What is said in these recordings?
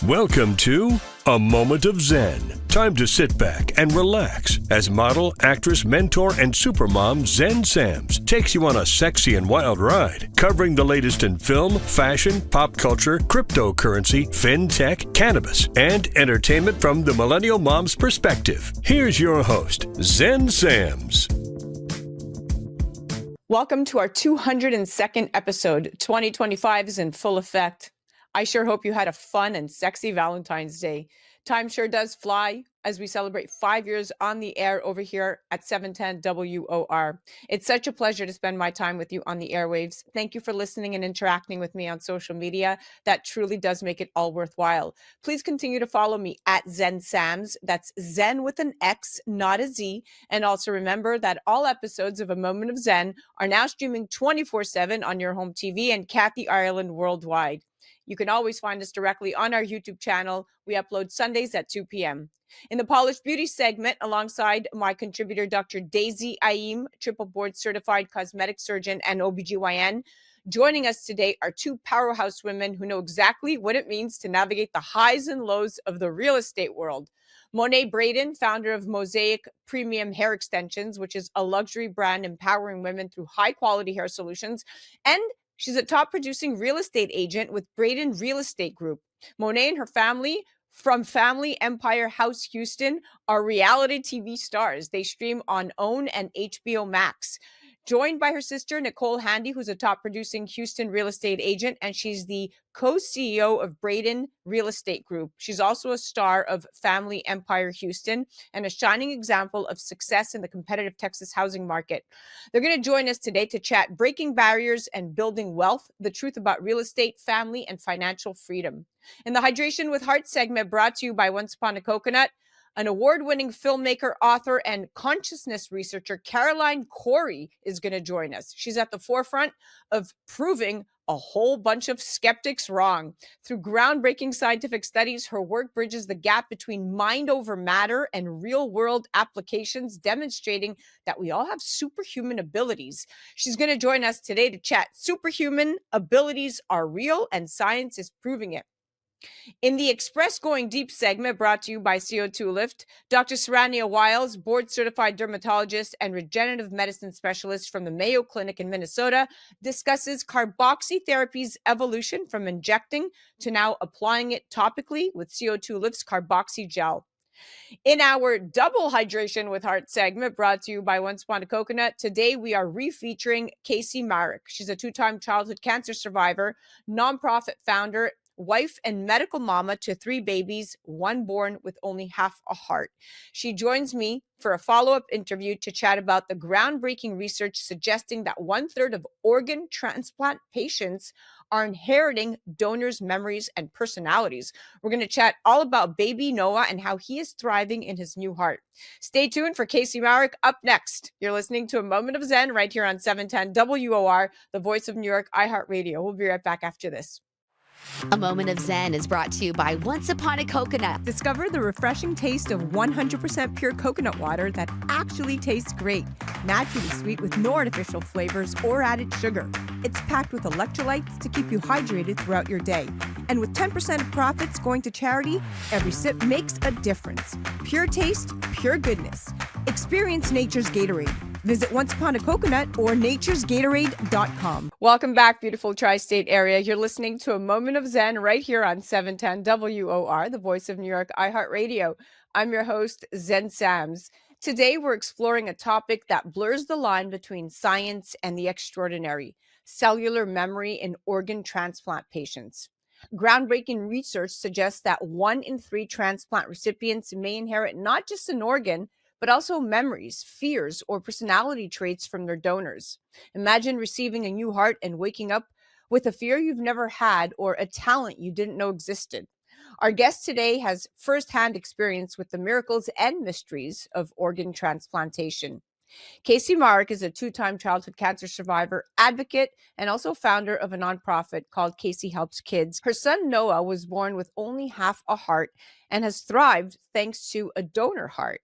Welcome to A Moment of Zen. Time to sit back and relax as model, actress, mentor, and supermom Zen Sams takes you on a sexy and wild ride, covering the latest in film, fashion, pop culture, cryptocurrency, fintech, cannabis, and entertainment from the millennial mom's perspective. Here's your host, Zen Sams. Welcome to our 202nd episode. 2025 is in full effect. I sure hope you had a fun and sexy Valentine's Day. Time sure does fly as we celebrate 5 years on the air over here at 710 WOR. It's such a pleasure to spend my time with you on the airwaves. Thank you for listening and interacting with me on social media. That truly does make it all worthwhile. Please continue to follow me at Zen Sams. That's Zen with an X, not a Z. And also remember that all episodes of A Moment of Zen are now streaming 24/7 on your home TV and Kathy Ireland worldwide. You can always find us directly on our YouTube channel. We upload Sundays at 2 p.m. In the Polished Beauty segment, alongside my contributor, Dr. Daisy Ayim, triple board certified cosmetic surgeon and OBGYN, joining us today are two powerhouse women who know exactly what it means to navigate the highs and lows of the real estate world. Monay Braden, founder of Mosaic Premium Hair Extensions, which is a luxury brand empowering women through high-quality hair solutions, and she's a top producing real estate agent with Braden Real Estate Group. Monay and her family from Family Empire House Houston are reality TV stars. They stream on OWN and HBO Max. Joined by her sister, Nicole, who's a top producing Houston real estate agent, and she's the co-CEO of Braden Real Estate Group. She's also a star of Family Empire Houston and a shining example of success in the competitive Texas housing market. They're going to join us today to chat breaking barriers and building wealth, the truth about real estate, family, and financial freedom. In the Hydration with Heart segment, brought to you by Once Upon a Coconut, an award-winning filmmaker, author, and consciousness researcher, Caroline Cory, is going to join us. She's at the forefront of proving a whole bunch of skeptics wrong. Through groundbreaking scientific studies, her work bridges the gap between mind over matter and real-world applications, demonstrating that we all have superhuman abilities. She's going to join us today to chat. Superhuman abilities are real, and science is proving it. In the Express Going Deep segment, brought to you by CO2 Lift, Dr. Sarania Wiles, board-certified dermatologist and regenerative medicine specialist from the Mayo Clinic in Minnesota, discusses carboxytherapy's evolution from injecting to now applying it topically with CO2 Lift's carboxy gel. In our Double Hydration with Heart segment, brought to you by Once Upon a Coconut, today we are refeaturing Casey Marek. She's a two-time childhood cancer survivor, nonprofit founder, wife and medical mama to 3 babies, one born with only half a heart. She joins me for a follow-up interview to chat about the groundbreaking research suggesting that 1/3 of organ transplant patients are inheriting donors' memories and personalities. We're going to chat all about baby Noah and how he is thriving in his new heart. Stay tuned for Casey Marek up next. You're listening to A Moment of Zen right here on 710 WOR, the voice of New York, iHeartRadio. We'll be right back after this. A Moment of Zen is brought to you by Once Upon a Coconut. Discover the refreshing taste of 100% pure coconut water that actually tastes great. Naturally sweet with no artificial flavors or added sugar. It's packed with electrolytes to keep you hydrated throughout your day. And with 10% of profits going to charity, every sip makes a difference. Pure taste, pure goodness. Experience nature's Gatorade. Visit Once Upon a Coconut or naturesgatorade.com. Welcome back, beautiful tri-state area. You're listening to A Moment of Zen right here on 710 WOR, the voice of New York, iHeartRadio. I'm your host, Zen Sams. Today, we're exploring a topic that blurs the line between science and the extraordinary: cellular memory in organ transplant patients. Groundbreaking research suggests that 1 in 3 transplant recipients may inherit not just an organ, but also memories, fears, or personality traits from their donors. Imagine receiving a new heart and waking up with a fear you've never had or a talent you didn't know existed. Our guest today has firsthand experience with the miracles and mysteries of organ transplantation. Casey Marek is a 2-time childhood cancer survivor, advocate, and also founder of a nonprofit called Casey Helps Kids. Her son Noah was born with only half a heart and has thrived thanks to a donor heart.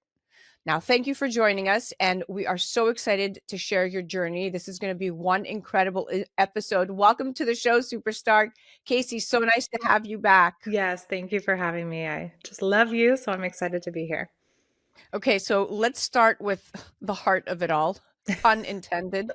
Now, thank you for joining us, and we are so excited to share your journey. This is going to be one incredible episode. Welcome to the show, superstar. Casey, so nice to have you back. Yes, thank you for having me. I just love you, so I'm excited to be here. Okay, so let's start with the heart of it all, pun intended.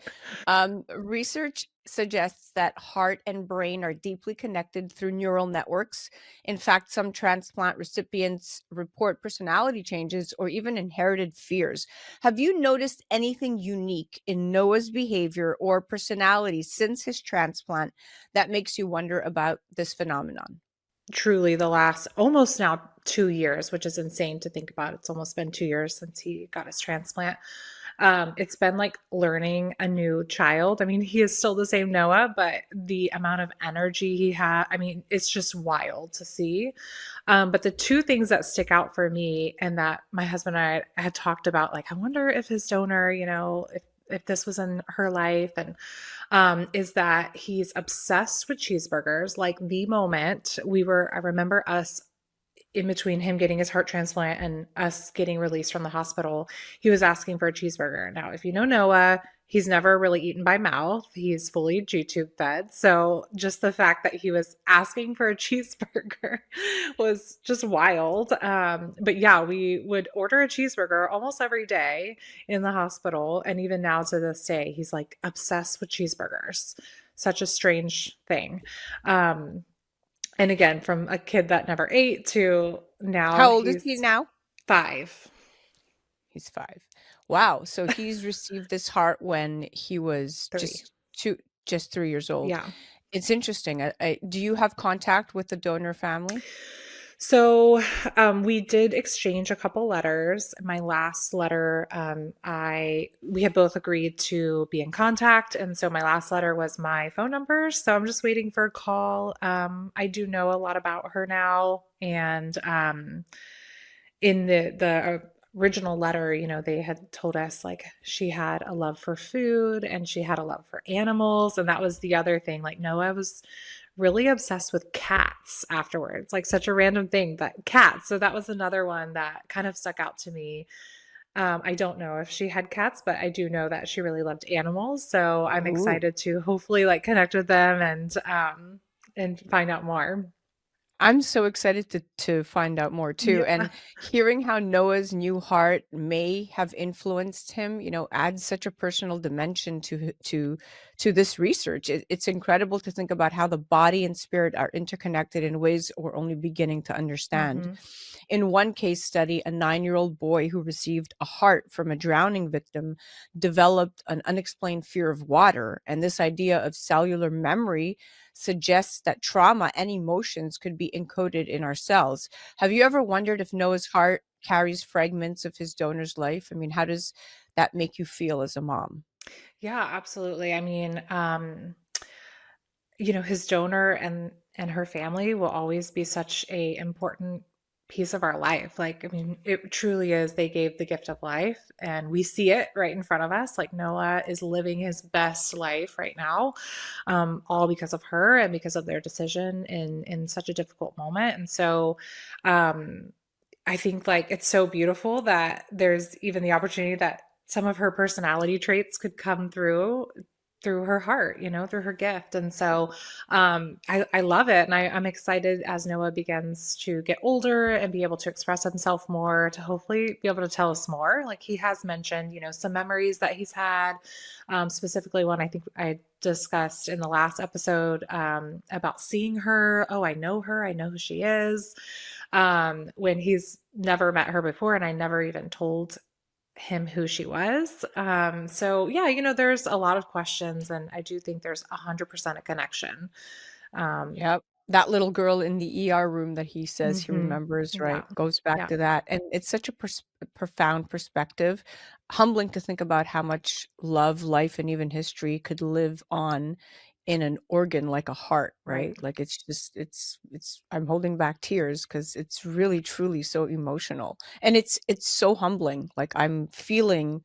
Research suggests that heart and brain are deeply connected through neural networks. In fact, some transplant recipients report personality changes or even inherited fears. Have you noticed anything unique in Noah's behavior or personality since his transplant that makes you wonder about this phenomenon? Truly, the last almost now 2 years, which is insane to think about. It's almost been 2 years since he got his transplant. It's been like learning a new child. I mean, he is still the same Noah, but the amount of energy he had, I mean, it's just wild to see. But the two things that stick out for me and that my husband and I had talked about, like, I wonder if his donor, if this was in her life, and is that he's obsessed with cheeseburgers. Like the moment I remember us in between him getting his heart transplant and us getting released from the hospital, he was asking for a cheeseburger. Now, if you know Noah, he's never really eaten by mouth. He's fully G-tube fed. So just the fact that he was asking for a cheeseburger was just wild. But yeah, we would order a cheeseburger almost every day in the hospital. And even now to this day, he's like obsessed with cheeseburgers. Such a strange thing. And again, from a kid that never ate to now. How old is he now? 5. He's 5. Wow. So he's received this heart when he was 3. just 3 years old. Yeah. It's interesting. Do you have contact with the donor family? So we did exchange a couple letters. My last letter, we had both agreed to be in contact. And so my last letter was my phone number. So I'm just waiting for a call. I do know a lot about her now. And in the original letter, they had told us like she had a love for food and she had a love for animals. And that was the other thing. Like Noah was really obsessed with cats afterwards, like such a random thing, but cats. So that was another one that kind of stuck out to me. I don't know if she had cats, but I do know that she really loved animals. So I'm excited to hopefully like connect with them and find out more. I'm so excited to find out more too. Yeah. And hearing how Noah's new heart may have influenced him, adds such a personal dimension to this research. It's incredible to think about how the body and spirit are interconnected in ways we're only beginning to understand. Mm-hmm. In one case study, a 9-year-old boy who received a heart from a drowning victim developed an unexplained fear of water. And this idea of cellular memory suggests that trauma and emotions could be encoded in our cells. Have you ever wondered if Noah's heart carries fragments of his donor's life? I mean, how does that make you feel as a mom? Yeah, absolutely. I mean, his donor and her family will always be such a important piece of our life. Like, I mean, it truly is. They gave the gift of life and we see it right in front of us. Like Noah is living his best life right now, all because of her and because of their decision in such a difficult moment. And so, I think like it's so beautiful that there's even the opportunity that some of her personality traits could come through her heart, through her gift. And so I love it. And I'm excited as Noah begins to get older and be able to express himself more, to hopefully be able to tell us more. Like he has mentioned, some memories that he's had, specifically one I think I discussed in the last episode about seeing her. Oh, I know her. I know who she is. When he's never met her before and I never even told him who she was. So yeah, there's a lot of questions and I do think there's 100% a connection. Yep. That little girl in the ER room that he says he Mhm. remembers, right? Yeah. Goes back Yeah. to that. And it's such a profound perspective. Humbling to think about how much love, life, and even history could live on in an organ like a heart, right? Right. Like it's I'm holding back tears because it's really truly so emotional. And it's so humbling. Like I'm feeling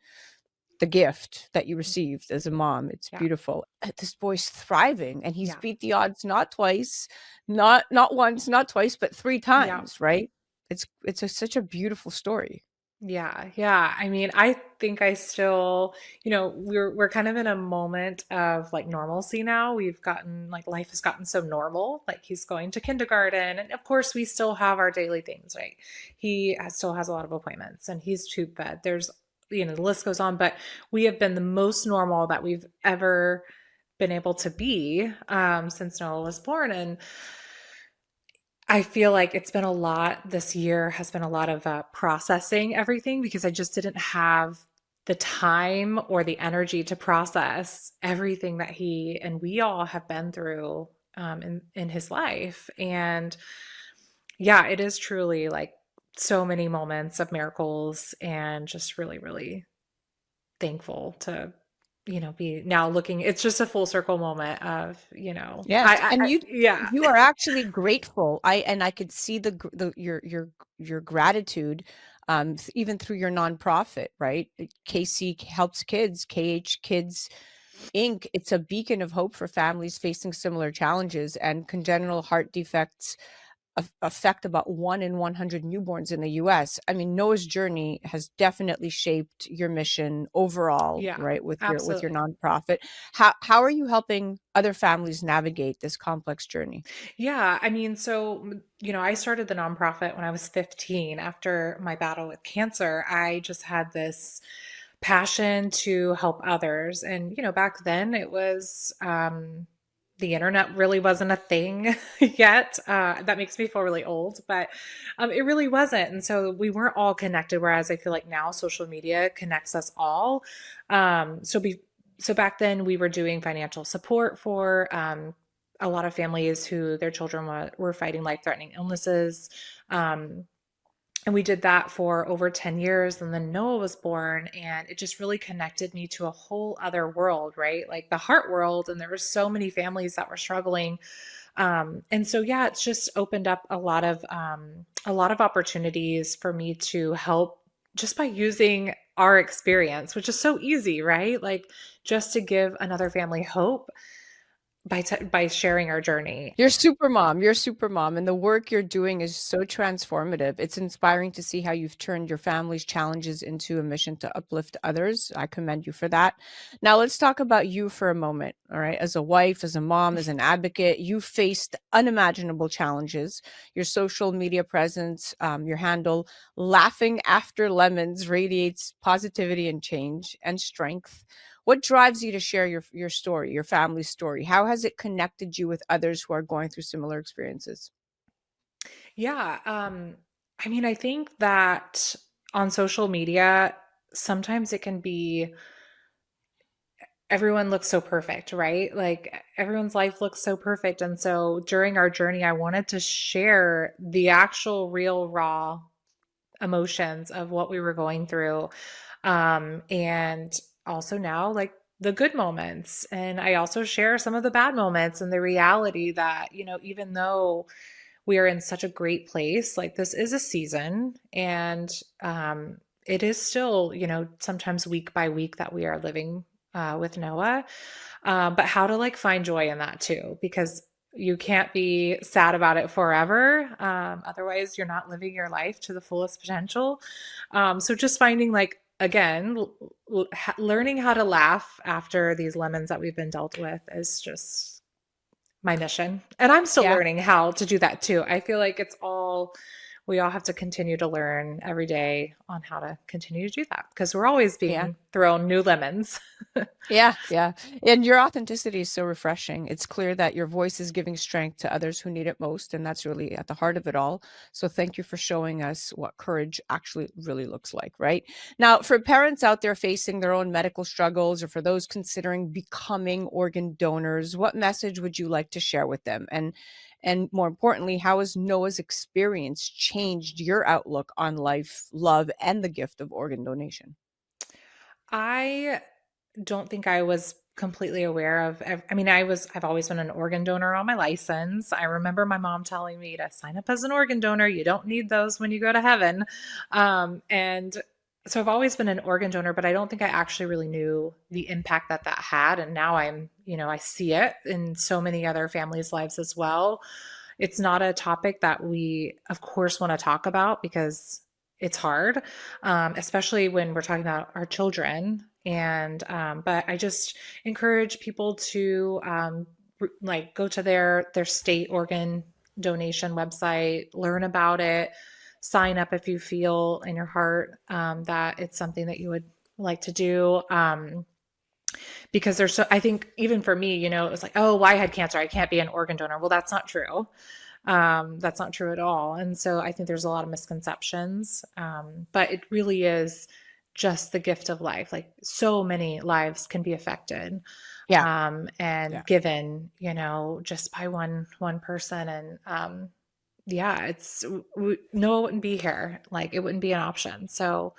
the gift that you received as a mom. It's Yeah. beautiful. This boy's thriving and he's Yeah. beat the odds not twice, not once, not twice, but 3 times, right? It's such a beautiful story. Yeah, yeah. I mean, I think I still, we're kind of in a moment of like normalcy now. We've gotten like life has gotten so normal. Like he's going to kindergarten, and of course, we still have our daily things, right? Still has a lot of appointments, and he's tube fed. There's, the list goes on, but we have been the most normal that we've ever been able to be since Noah was born, and I feel like it's been a lot this year has been a lot of processing everything because I just didn't have the time or the energy to process everything that he and we all have been through in his life. And yeah, it is truly like so many moments of miracles and just really, really thankful to, be now looking. It's just a full circle moment of, Yes, and yeah. you are actually grateful. I could see your gratitude, even through your nonprofit, right? KC helps kids, KH Kids Inc. It's a beacon of hope for families facing similar challenges, and congenital heart defects affect about 1 in 100 newborns in the US. I mean, Noah's journey has definitely shaped your mission overall, Yeah, right? With your absolutely. nonprofit. How are you helping other families navigate this complex journey? Yeah, I mean, so, I started the nonprofit when I was 15 after my battle with cancer. I just had this passion to help others. And, back then it was, the internet really wasn't a thing yet. That makes me feel really old, but it really wasn't. And so we weren't all connected. Whereas I feel like now social media connects us all. So back then we were doing financial support for a lot of families who their children were fighting life-threatening illnesses. Um, and we did that for over 10 years. And then Noah was born, and it just really connected me to a whole other world, right? Like the heart world. And there were so many families that were struggling. And so, yeah, it's just opened up a lot of opportunities for me to help just by using our experience, which is so easy, right? Like just to give another family hope by sharing our journey. You're super mom, and the work you're doing is so transformative. It's inspiring to see how you've turned your family's challenges into a mission to uplift others. I commend you for that. Now let's talk about you for a moment. All right. As a wife, as a mom, as an advocate, you faced unimaginable challenges. Your social media presence, your handle, laughing after lemons, radiates positivity and change and strength. What drives you to share your story, your family's story? How has it connected you with others who are going through similar experiences? Yeah. I mean, I think that on social media, sometimes it can be everyone looks so perfect, right? Like everyone's life looks so perfect. And so during our journey, I wanted to share the actual, real, raw emotions of what we were going through. And also now, like the good moments. And I also share some of the bad moments and the reality that, even though we are in such a great place. Like this is a season, and it is still, sometimes week by week that we are living with Noah. But how to like find joy in that too, because you can't be sad about it forever. Otherwise, you're not living your life to the fullest potential. So just finding like, again, learning how to laugh after these lemons that we've been dealt with is just my mission. And I'm still Yeah. learning how to do that too. I feel like we all have to continue to learn every day on how to continue to do that because we're always Yeah. being thrown new lemons. Yeah, yeah. And your authenticity is so refreshing. It's clear that your voice is giving strength to others who need it most, and that's really at the heart of it all. So thank you for showing us what courage actually really looks like, right? Now, for parents out there facing their own medical struggles or for those considering becoming organ donors, what message would you like to share with them? And more importantly, how has Noah's experience changed your outlook on life, love, and the gift of organ donation? I don't think I was completely aware of I mean, I've always been an organ donor on my license. I remember my mom telling me to sign up as an organ donor. You don't need those when you go to heaven. And so I've always been an organ donor, but I don't think I actually really knew the impact that that had. And now I see it in so many other families' lives as well. It's not a topic that we, of course, want to talk about because it's hard, especially when we're talking about our children. And but I just encourage people to like go to their state organ donation website, learn about it, sign up if you feel in your heart that it's something that you would like to do. Because there's so, I think even for me, you know, it was like, oh, well, I had cancer, I can't be an organ donor. Well, that's not true. That's not true at all. And so I think there's a lot of misconceptions, but it really is just the gift of life. Like so many lives can be affected, and given, you know, just by one person. And yeah, no, it wouldn't be here. Like it wouldn't be an option. So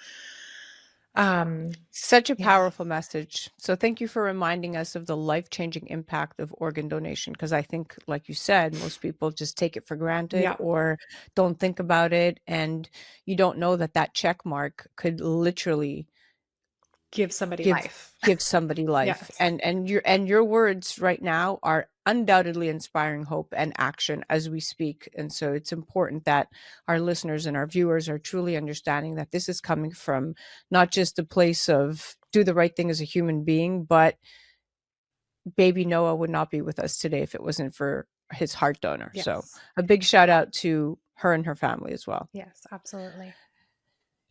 such a powerful message. So thank you for reminding us of the life-changing impact of organ donation, because I think, like you said, most people just take it for granted or don't think about it, and you don't know that that check mark could literally give somebody life. Give somebody life. Yes. And your words right now are undoubtedly inspiring hope and action as we speak. And so it's important that our listeners and our viewers are truly understanding that this is coming from not just a place of do the right thing as a human being, but baby Noah would not be with us today if it wasn't for his heart donor. Yes. So a big shout out to her and her family as well. Yes, absolutely.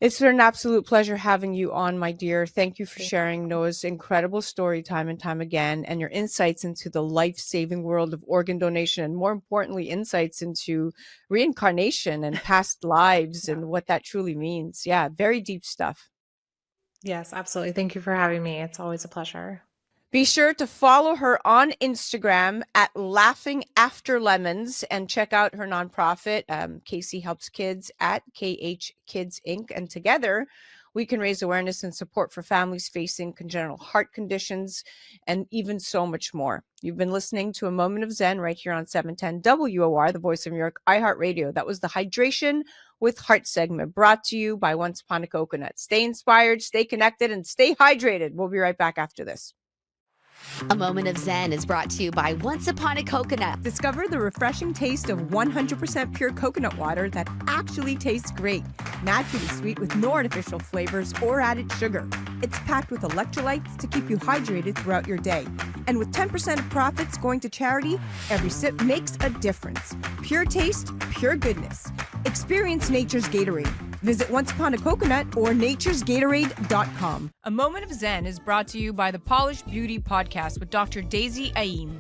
It's been an absolute pleasure having you on, my dear. Thank you for sharing Noah's incredible story time and time again, and your insights into the life-saving world of organ donation, and more importantly, insights into reincarnation and past lives and what that truly means. Yeah, very deep stuff. Yes, absolutely. Thank you for having me. It's always a pleasure. Be sure to follow her on Instagram at Laughing After Lemons and check out her nonprofit, Casey Helps Kids, at KH Kids Inc. And together, we can raise awareness and support for families facing congenital heart conditions and even so much more. You've been listening to A Moment of Zen right here on 710 WOR, the voice of New York, iHeartRadio. That was the Hydration with Heart segment brought to you by Once Upon a Coconut. Stay inspired, stay connected, and stay hydrated. We'll be right back after this. A Moment of Zen is brought to you by Once Upon a Coconut. Discover the refreshing taste of 100% pure coconut water that actually tastes great. Naturally sweet with no artificial flavors or added sugar. It's packed with electrolytes to keep you hydrated throughout your day. And with 10% of profits going to charity, every sip makes a difference. Pure taste, pure goodness. Experience nature's Gatorade. Visit Once Upon a Coconut or naturesgatorade.com. A Moment of Zen is brought to you by the Polished Beauty Podcast with Dr. Daisy Ayim.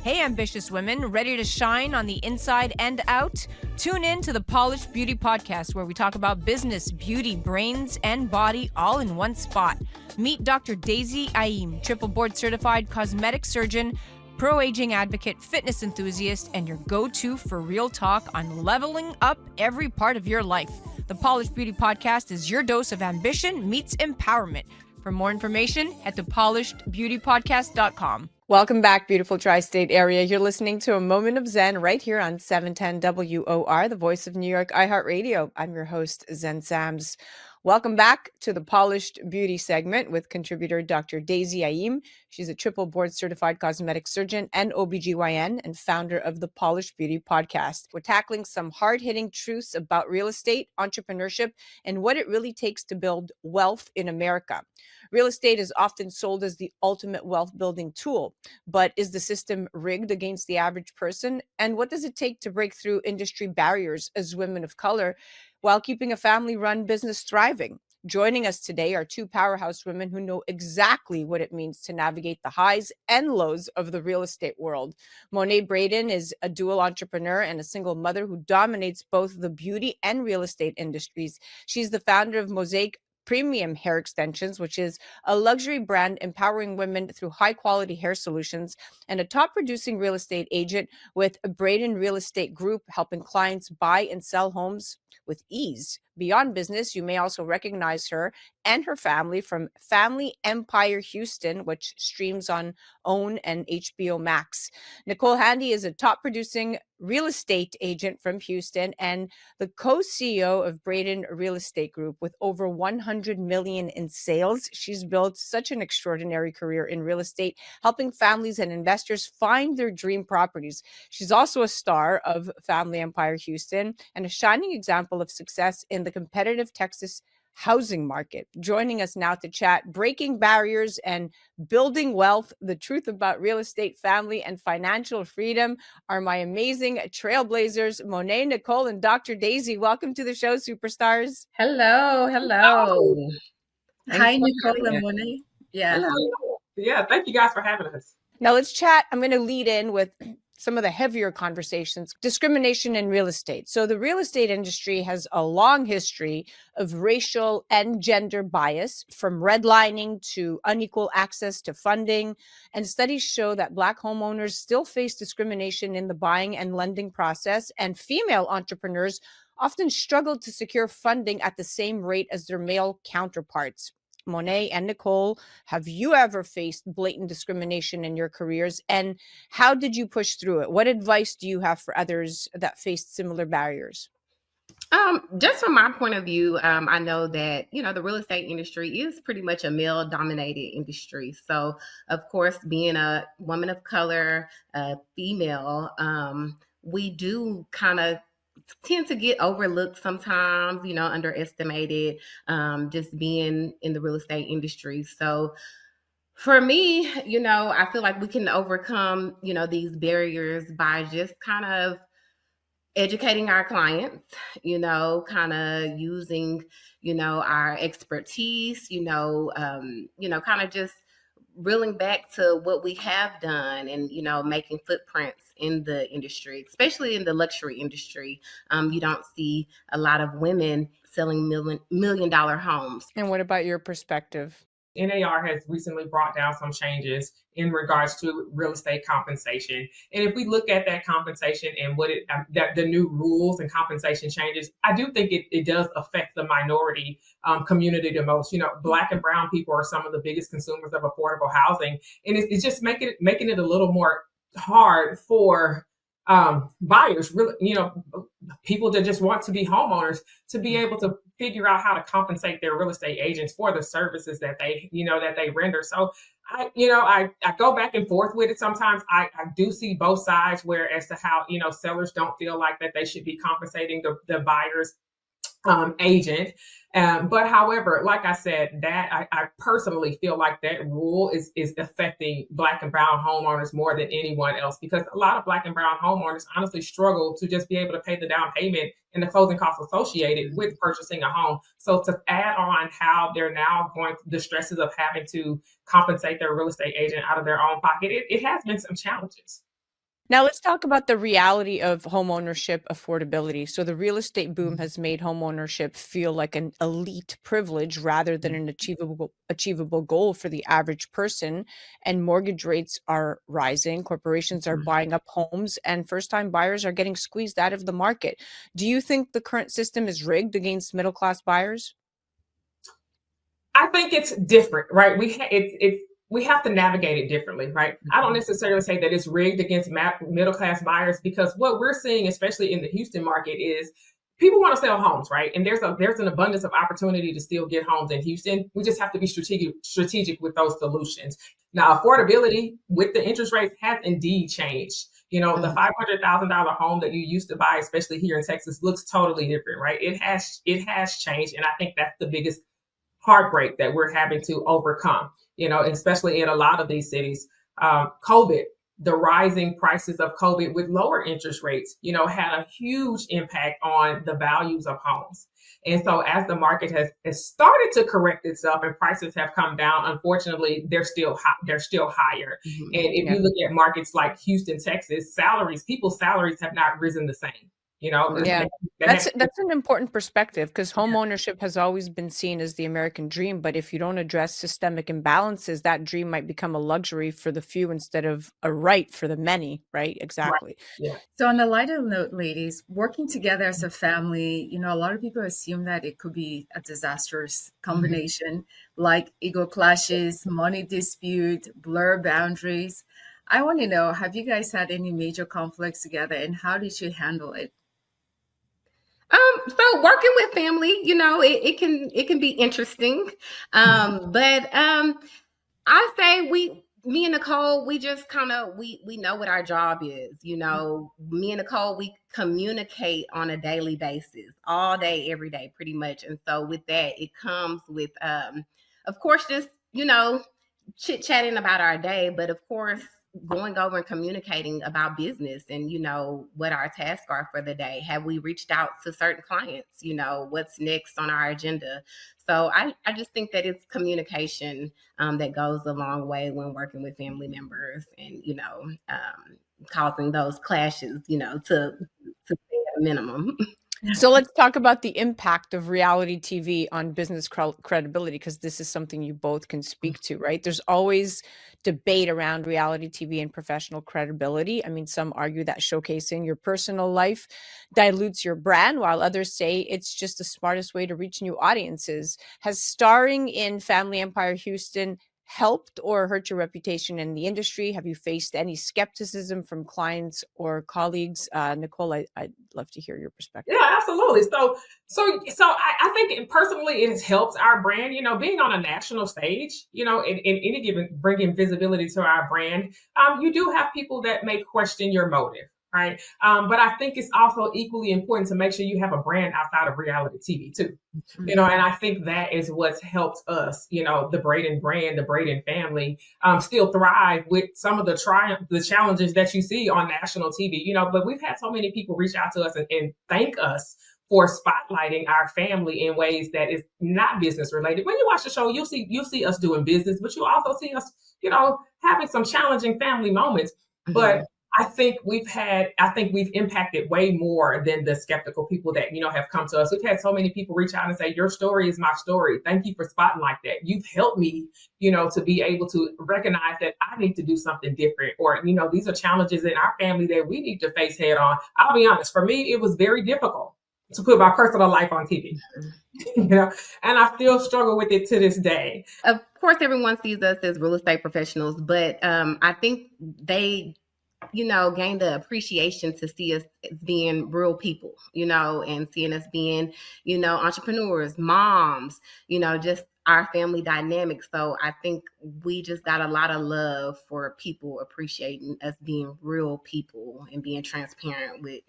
Hey, ambitious women, ready to shine on the inside and out? Tune in to the Polished Beauty Podcast, where we talk about business, beauty, brains, and body all in one spot. Meet Dr. Daisy Ayim, triple board certified cosmetic surgeon, pro-aging advocate, fitness enthusiast, and your go-to for real talk on leveling up every part of your life. The Polished Beauty Podcast is your dose of ambition meets empowerment. For more information, head to polishedbeautypodcast.com. Welcome back, beautiful tri-state area. You're listening to A Moment of Zen right here on 710 WOR, the voice of New York, iHeartRadio. I'm your host, Zen Sams. Welcome back to the Polished Beauty segment with contributor Dr. Daisy Ayim. She's a triple board certified cosmetic surgeon and OBGYN and founder of the Polished Beauty Podcast. We're tackling some hard-hitting truths about real estate, entrepreneurship, and what it really takes to build wealth in America. Real estate is often sold as the ultimate wealth-building tool, but is the system rigged against the average person? And what does it take to break through industry barriers as women of color while keeping a family-run business thriving? Joining us today are two powerhouse women who know exactly what it means to navigate the highs and lows of the real estate world. Monay Braden is a dual entrepreneur and a single mother who dominates both the beauty and real estate industries. She's the founder of Mosaic Premium Hair Extensions, which is a luxury brand empowering women through high-quality hair solutions, and a top-producing real estate agent with Braden Real Estate Group, helping clients buy and sell homes with ease. Beyond business, you may also recognize her and her family from Family Empire Houston, which streams on OWN and HBO Max. Nicole is a top-producing real estate agent from Houston and the co-CEO of Braden Real Estate Group with over $100 million in sales. She's built such an extraordinary career in real estate, helping families and investors find their dream properties. She's also a star of Family Empire Houston and a shining example of success in the competitive Texas housing market. Joining us now to chat breaking barriers and building wealth, the truth about real estate, family, and financial freedom are my amazing trailblazers, Monay, Nicole, and Dr. Daisy. Welcome to the show, superstars. Hello. Hi, Thanks for Nicole having and us. Monay. Yeah. Hello. Yeah, thank you guys for having us. Now let's chat. I'm going to lead in with some of the heavier conversations, discrimination in real estate. So the real estate industry has a long history of racial and gender bias, from redlining to unequal access to funding. And studies show that Black homeowners still face discrimination in the buying and lending process, and female entrepreneurs often struggle to secure funding at the same rate as their male counterparts. Monay and Nicole, have you ever faced blatant discrimination in your careers, and how did you push through it? What advice do you have for others that faced similar barriers? Just from my point of view, I know that, the real estate industry is pretty much a male dominated industry. So of course, being a woman of color, a female, we do kind of tend to get overlooked sometimes, underestimated, just being in the real estate industry. So for me, I feel like we can overcome, these barriers by just kind of educating our clients, kind of using, our expertise, kind of just reeling back to what we have done and, making footprints in the industry, especially in the luxury industry. You don't see a lot of women selling million dollar homes. And what about your perspective? NAR has recently brought down some changes in regards to real estate compensation. And if we look at that compensation and the new rules and compensation changes, I do think it does affect the minority community the most. Black and brown people are some of the biggest consumers of affordable housing. And it's just making it a little more hard for buyers, really, people that just want to be homeowners, to be able to figure out how to compensate their real estate agents for the services that they render. So I go back and forth with it. Sometimes I do see both sides, where as to how, sellers don't feel like that they should be compensating the buyer's agent. But however, like I said, that I personally feel like that rule is affecting Black and brown homeowners more than anyone else, because a lot of Black and brown homeowners honestly struggle to just be able to pay the down payment and the closing costs associated with purchasing a home. So to add on how they're now going through the stresses of having to compensate their real estate agent out of their own pocket, it has been some challenges. Now let's talk about the reality of homeownership affordability. So the real estate boom has made homeownership feel like an elite privilege rather than an achievable goal for the average person. And mortgage rates are rising. Corporations are buying up homes, and first-time buyers are getting squeezed out of the market. Do you think the current system is rigged against middle-class buyers? I think it's different, right? We have to navigate it differently, right? I don't necessarily say that it's rigged against middle-class buyers, because what we're seeing, especially in the Houston market, is people want to sell homes, right? And there's an abundance of opportunity to still get homes in Houston. We just have to be strategic with those solutions. Now, affordability with the interest rates has indeed changed. The $500,000 home that you used to buy, especially here in Texas, looks totally different, right? It has changed, and I think that's the biggest heartbreak that we're having to overcome. Especially in a lot of these cities. COVID, the rising prices of COVID with lower interest rates, had a huge impact on the values of homes. And so as the market has started to correct itself and prices have come down, unfortunately, they're still higher. Mm-hmm. And if you look at markets like Houston, Texas, people's salaries have not risen the same. Yeah, that's an important perspective, because home ownership has always been seen as the American dream. But if you don't address systemic imbalances, that dream might become a luxury for the few instead of a right for the many, right? Exactly. Right. Yeah. So on a lighter note, ladies, working together as a family, a lot of people assume that it could be a disastrous combination, like ego clashes, money dispute, blur boundaries. I want to know, have you guys had any major conflicts together, and how did you handle it? So working with family, it can be interesting. But I say me and Nicole, we just kind of we know what our job is. You know, me and Nicole, we communicate on a daily basis, all day, every day, pretty much. And so with that, it comes with, of course, just chit chatting about our day, but of course, going over and communicating about business and what our tasks are for the day. Have we reached out to certain clients? What's next on our agenda? So I just think that it's communication that goes a long way when working with family members and causing those clashes to stay at a minimum. So let's talk about the impact of reality TV on business credibility, because this is something you both can speak to, right? There's always debate around reality TV and professional credibility. I mean, some argue that showcasing your personal life dilutes your brand, while others say it's just the smartest way to reach new audiences. Has starring in Family Empire Houston helped or hurt your reputation in the industry? Have you faced any skepticism from clients or colleagues? Nicole, I'd love to hear your perspective. Yeah, absolutely. So I think personally, it has helped our brand, being on a national stage, in any given, bringing visibility to our brand. You do have people that may question your motive. Right. But I think it's also equally important to make sure you have a brand outside of reality TV too. And I think that is what's helped us, the Braden brand, the Braden family, still thrive with some of the challenges that you see on national TV, but we've had so many people reach out to us and thank us for spotlighting our family in ways that is not business related. When you watch the show, you'll see us doing business, but you'll also see us, having some challenging family moments. But I think we've impacted way more than the skeptical people that, have come to us. We've had so many people reach out and say, your story is my story. Thank you for spotting like that. You've helped me, to be able to recognize that I need to do something different, or, these are challenges in our family that we need to face head on. I'll be honest, for me, it was very difficult to put my personal life on TV, and I still struggle with it to this day. Of course, everyone sees us as real estate professionals, but I think they gain the appreciation to see us being real people, and seeing us being, entrepreneurs, moms, just our family dynamics. So I think we just got a lot of love for people appreciating us being real people and being transparent with,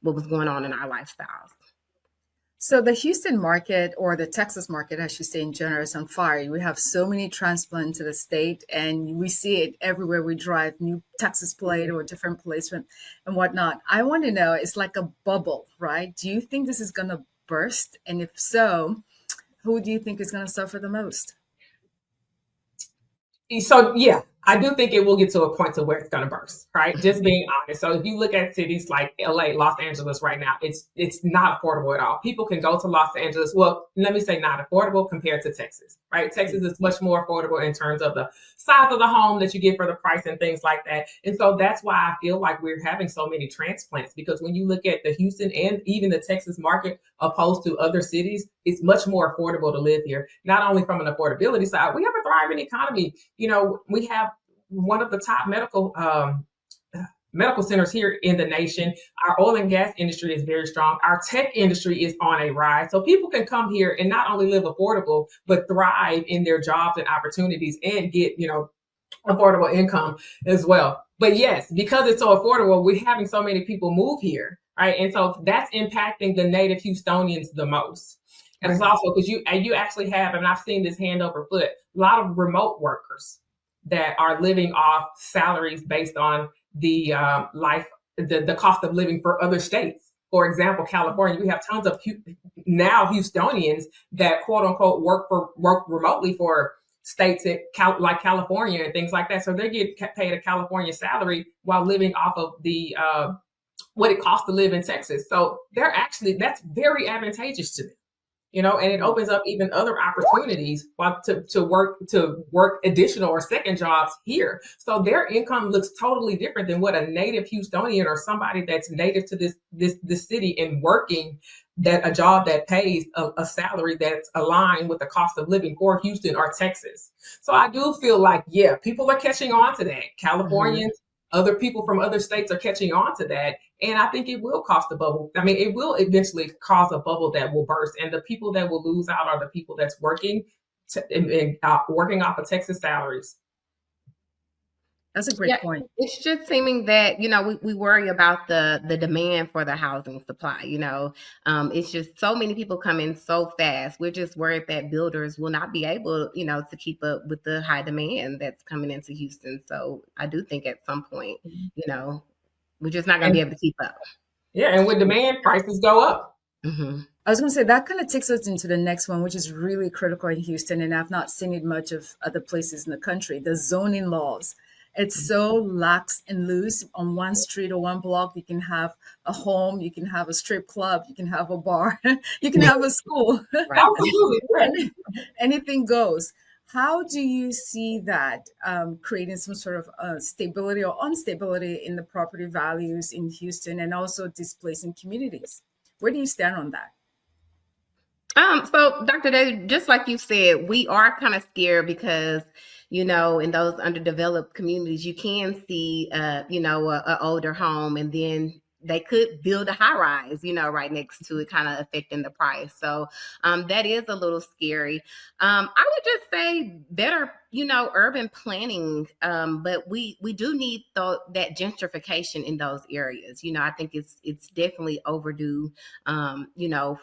what was going on in our lifestyles. So the Houston market, or the Texas market, I should say in general, is on fire. We have so many transplants to the state, and we see it everywhere we drive, new Texas plate or different placement and whatnot. I want to know, it's like a bubble, right? Do you think this is going to burst? And if so, who do you think is going to suffer the most? So, yeah, I do think it will get to a point to where it's going to burst, right? Just being honest. So if you look at cities like LA, Los Angeles right now, it's not affordable at all. People can go to Los Angeles. Well, let me say not affordable compared to Texas, right? Texas is much more affordable in terms of the size of the home that you get for the price and things like that. And so that's why I feel like we're having so many transplants, because when you look at the Houston and even the Texas market opposed to other cities, it's much more affordable to live here. Not only from an affordability side, we have a thriving economy. We have one of the top medical centers here in the nation. Our oil and gas industry is very strong. Our tech industry is on a rise. So people can come here and not only live affordable, but thrive in their jobs and opportunities and get, affordable income as well. But yes, because it's so affordable, we're having so many people move here, right? And so that's impacting the native Houstonians the most. And it's also because you actually have, and I've seen this hand over foot, a lot of remote workers that are living off salaries based on the the cost of living for other states. For example, California, we have tons of now Houstonians that quote unquote work remotely for states like California and things like that. So they get paid a California salary while living off of the what it costs to live in Texas. So that's very advantageous to them. And it opens up even other opportunities to work additional or second jobs here. So their income looks totally different than what a native Houstonian or somebody that's native to this city and working a job that pays a salary that's aligned with the cost of living for Houston or Texas. So I do feel like, yeah, people are catching on to that. Californians, other people from other states are catching on to that. And I think it will cause a bubble. I mean, it will eventually cause a bubble that will burst. And the people that will lose out are the people that's working off of Texas salaries. That's a great point. It's just seeming that, we worry about the demand for the housing supply, it's just so many people come in so fast. We're just worried that builders will not be able, to keep up with the high demand that's coming into Houston. So I do think at some point, we're just not going to be able to keep up. Yeah. And with demand, prices go up. Mm-hmm. I was going to say that kind of takes us into the next one, which is really critical in Houston. And I've not seen it much of other places in the country, the zoning laws. It's so lax and loose. On one street or one block, you can have a home, you can have a strip club, you can have a bar, you can have a school. Absolutely. Anything goes. How do you see that creating some sort of stability or instability in the property values in Houston and also displacing communities? Where do you stand on that? So Dr. Day, just like you said, we are kind of scared because, in those underdeveloped communities, you can see, an older home and then they could build a high rise, right next to it, kind of affecting the price. So that is a little scary. I would just say better, urban planning. But we do need that gentrification in those areas. I think it's definitely overdue,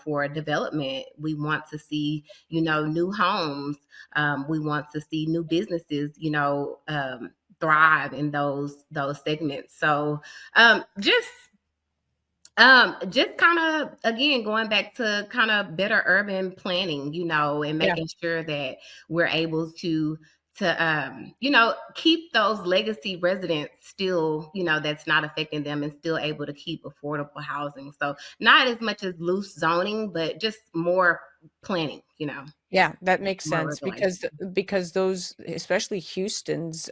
for development. We want to see, new homes. We want to see new businesses, thrive in those segments. So just kind of, again, going back to kind of better urban planning, and making sure that we're able to keep those legacy residents still, that's not affecting them and still able to keep affordable housing. So not as much as loose zoning, but just more planning, Yeah, that makes sense because those, especially Houston's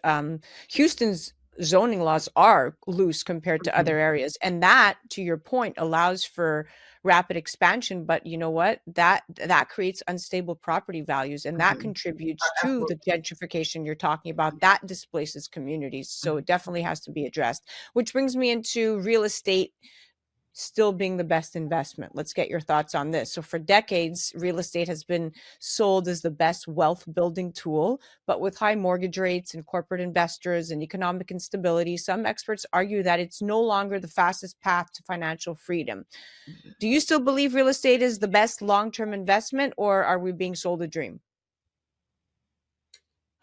zoning laws are loose compared to other areas. And that, to your point, allows for rapid expansion. But you know what? That creates unstable property values, and that contributes to the gentrification you're talking about. That displaces communities. So it definitely has to be addressed. Which brings me into real estate still being the best investment. Let's get your thoughts on this. So for decades, real estate has been sold as the best wealth building tool, but with high mortgage rates and corporate investors and economic instability, some experts argue that it's no longer the fastest path to financial freedom. Do you still believe real estate is the best long-term investment, or are we being sold a dream?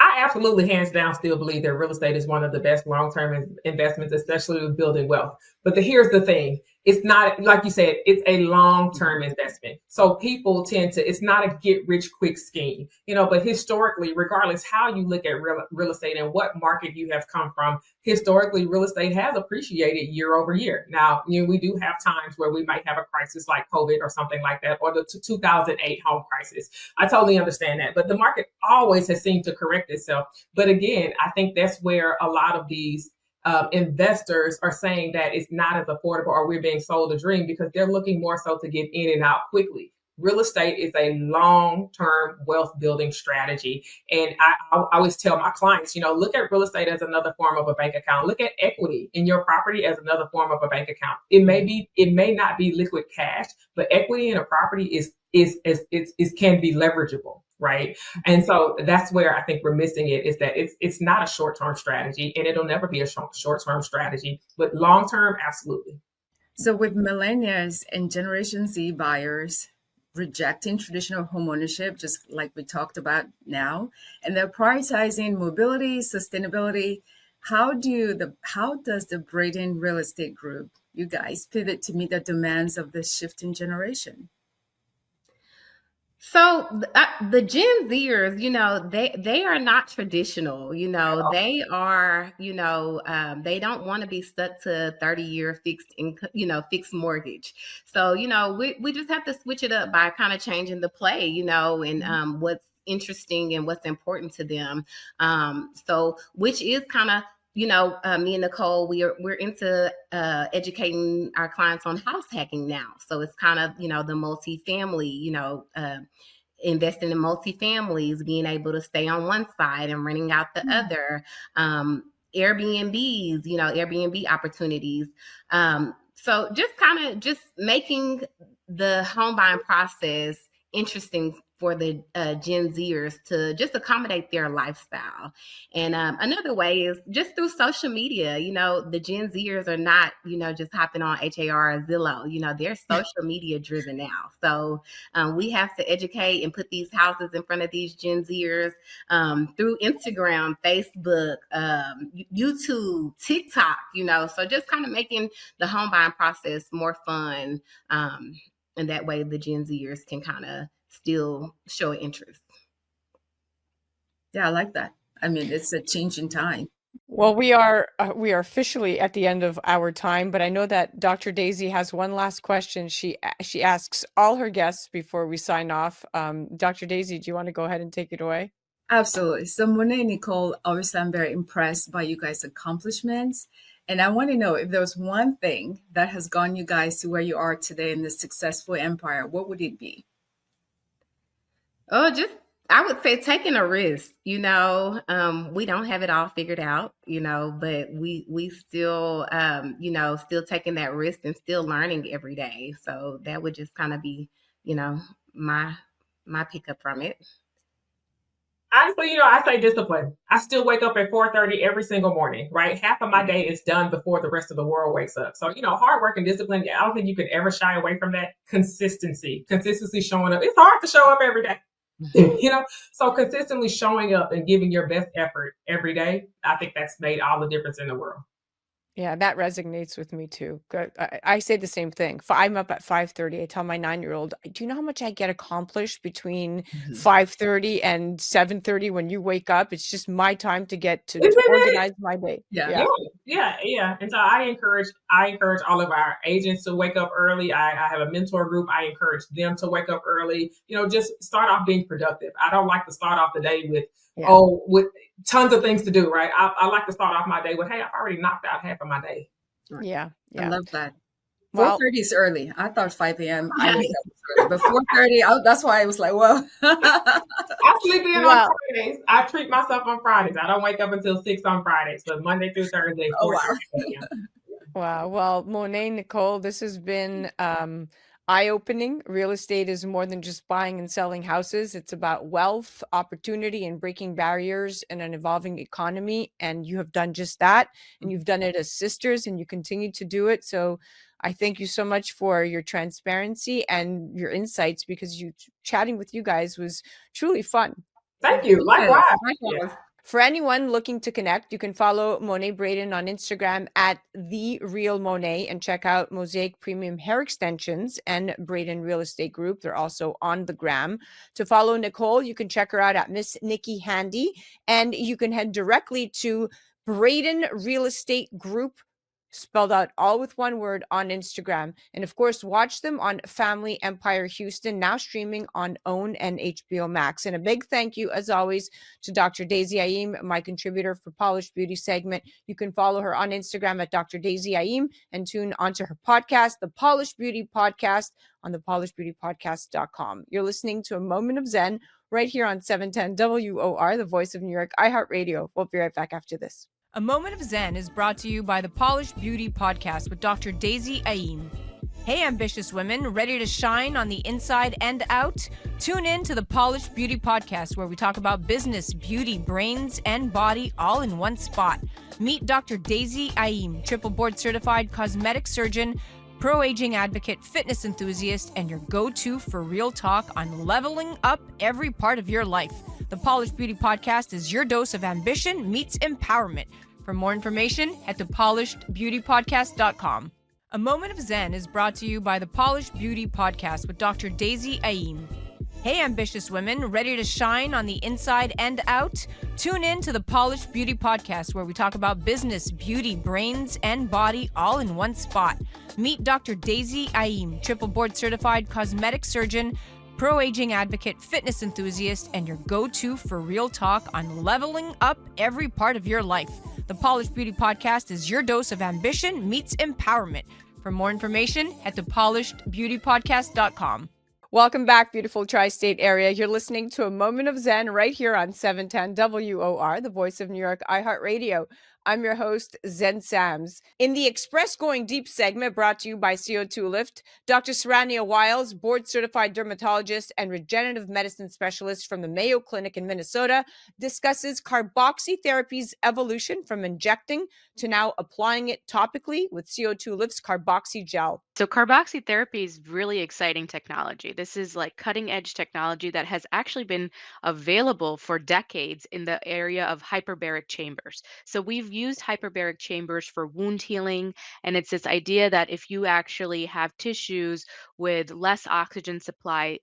I absolutely, hands down, still believe that real estate is one of the best long-term investments, especially with building wealth. But here's the thing. It's not, like you said, it's a long-term investment. So people it's not a get-rich-quick scheme, but historically, regardless how you look at real estate and what market you have come from, historically, real estate has appreciated year over year. Now, we do have times where we might have a crisis like COVID or something like that, or the 2008 home crisis. I totally understand that. But the market always has seemed to correct itself. But again, I think that's where a lot of these investors are saying that it's not as affordable or we're being sold a dream because they're looking more so to get in and out quickly. Real estate is a long-term wealth building strategy. And I always tell my clients, look at real estate as another form of a bank account. Look at equity in your property as another form of a bank account. It may not be liquid cash, but equity in a property can be leverageable. Right. And so that's where I think we're missing it, is that it's not a short-term strategy, and it'll never be a short-term strategy, but long-term, absolutely. So with millennials and Generation Z buyers rejecting traditional homeownership, just like we talked about now, and they're prioritizing mobility, sustainability, how does the Braden Real Estate Group, you guys, pivot to meet the demands of this shifting generation? So the Gen Zers, they are not traditional, they are, they don't want to be stuck to 30-year fixed mortgage. So, we just have to switch it up by kind of changing the play, and what's interesting and what's important to them. So which is kind of, me and Nicole, we're into educating our clients on house hacking now. So it's kind of, the multifamily, investing in multifamilies, being able to stay on one side and renting out the other, Airbnbs, Airbnb opportunities. So just making the home buying process interesting for the Gen Zers to just accommodate their lifestyle. And another way is just through social media. You know, the Gen Zers are not, you know, just hopping on HAR or Zillow. You know, they're social media driven now. So we have to educate and put these houses in front of these Gen Zers through Instagram, Facebook, YouTube, TikTok, you know, so just kind of making the home buying process more fun. And that way the Gen Zers can kind of still show interest. Yeah, I like that. I mean, it's a change in time. Well, we are officially at the end of our time, but I know that Dr. Daisy has one last question. She asks all her guests before we sign off. Dr. Daisy, do you want to go ahead and take it away? Absolutely. So Monay and Nicole, obviously I'm very impressed by you guys' accomplishments. And I want to know if there was one thing that has gotten you guys to where you are today in this successful empire, what would it be? Oh, I would say taking a risk. You know, we don't have it all figured out, you know, but we still, you know, still taking that risk and still learning every day. So that would just kind of be, you know, my pickup from it. Honestly, you know, I say discipline. I still wake up at 4:30 every single morning, right? Half of my day is done before the rest of the world wakes up. So, you know, hard work and discipline, I don't think you could ever shy away from that. Consistency showing up. It's hard to show up every day, you know? So consistently showing up and giving your best effort every day, I think that's made all the difference in the world. Yeah, that resonates with me too. I say the same thing. I'm up at 5:30. I tell my 9-year-old, do you know how much I get accomplished between 5:30 and 7:30 when you wake up? It's just my time to get to organize my day. Yeah. And so I encourage all of our agents to wake up early. I have a mentor group. I encourage them to wake up early. You know, just start off being productive. I don't like to start off the day with with tons of things to do, right? I like to start off my day with, hey, I've already knocked out half of my day. Yeah. I love that. Well, 4:30 is early. I thought 5 a.m. I wake up early, but 4:30, that's why I was like, well. I sleep in on Fridays. I treat myself on Fridays. I don't wake up until 6 on Fridays, but Monday through Thursday, 4:30 a.m. Wow. Well, Monay, Nicole, this has been eye-opening. Real estate is more than just buying and selling houses. It's about wealth, opportunity, and breaking barriers in an evolving economy. And you have done just that. And you've done it as sisters, and you continue to do it. So I thank you so much for your transparency and your insights, because chatting with you guys was truly fun. Thank you. Likewise. Yeah. For anyone looking to connect, you can follow Monay Braden on Instagram at The Real Monay and check out Mosaic Premium Hair Extensions and Braden Real Estate Group. They're also on the gram. To follow Nicole, you can check her out at Miss Nikki Handy, and you can head directly to Braden Real Estate Group, spelled out all with one word, on Instagram. And of course, watch them on Family Empire Houston, now streaming on OWN and HBO Max. And a big thank you, as always, to Dr. Daisy Ayim, my contributor for Polished Beauty segment. You can follow her on Instagram at Dr. Daisy Ayim and tune onto her podcast, The Polished Beauty Podcast, on thepolishedbeautypodcast.com. You're listening to A Moment of Zen right here on 710 WOR, the voice of New York, iHeartRadio. We'll be right back after this. A Moment of Zen is brought to you by the Polished Beauty Podcast with Dr. Daisy Ayim. Hey, ambitious women, ready to shine on the inside and out? Tune in to the Polished Beauty Podcast, where we talk about business, beauty, brains, and body all in one spot. Meet Dr. Daisy Ayim, triple board certified cosmetic surgeon, pro-aging advocate, fitness enthusiast, and your go-to for real talk on leveling up every part of your life. The Polished Beauty Podcast is your dose of ambition meets empowerment. For more information, head to polishedbeautypodcast.com. A Moment of Zen is brought to you by the Polished Beauty Podcast with Dr. Daisy Ayim. Hey, ambitious women, ready to shine on the inside and out? Tune in to the Polished Beauty Podcast, where we talk about business, beauty, brains, and body all in one spot. Meet Dr. Daisy Ayim, triple board certified cosmetic surgeon, pro-aging advocate, fitness enthusiast, and your go-to for real talk on leveling up every part of your life. The Polished Beauty Podcast is your dose of ambition meets empowerment. For more information, head to polishedbeautypodcast.com. Welcome back, beautiful tri-state area. You're listening to A Moment of Zen right here on 710 WOR, the voice of New York, iHeartRadio. I'm your host, Zen Sams. In the Express Going Deep segment brought to you by CO2 Lift, Dr. Sarania Wiles, board-certified dermatologist and regenerative medicine specialist from the Mayo Clinic in Minnesota, discusses carboxytherapy's evolution from injecting to now applying it topically with CO2 Lift's carboxy gel. So, carboxytherapy is really exciting technology. This is like cutting edge technology that has actually been available for decades in the area of hyperbaric chambers. So, we've used hyperbaric chambers for wound healing, and it's this idea that if you actually have tissues with less oxygen supply,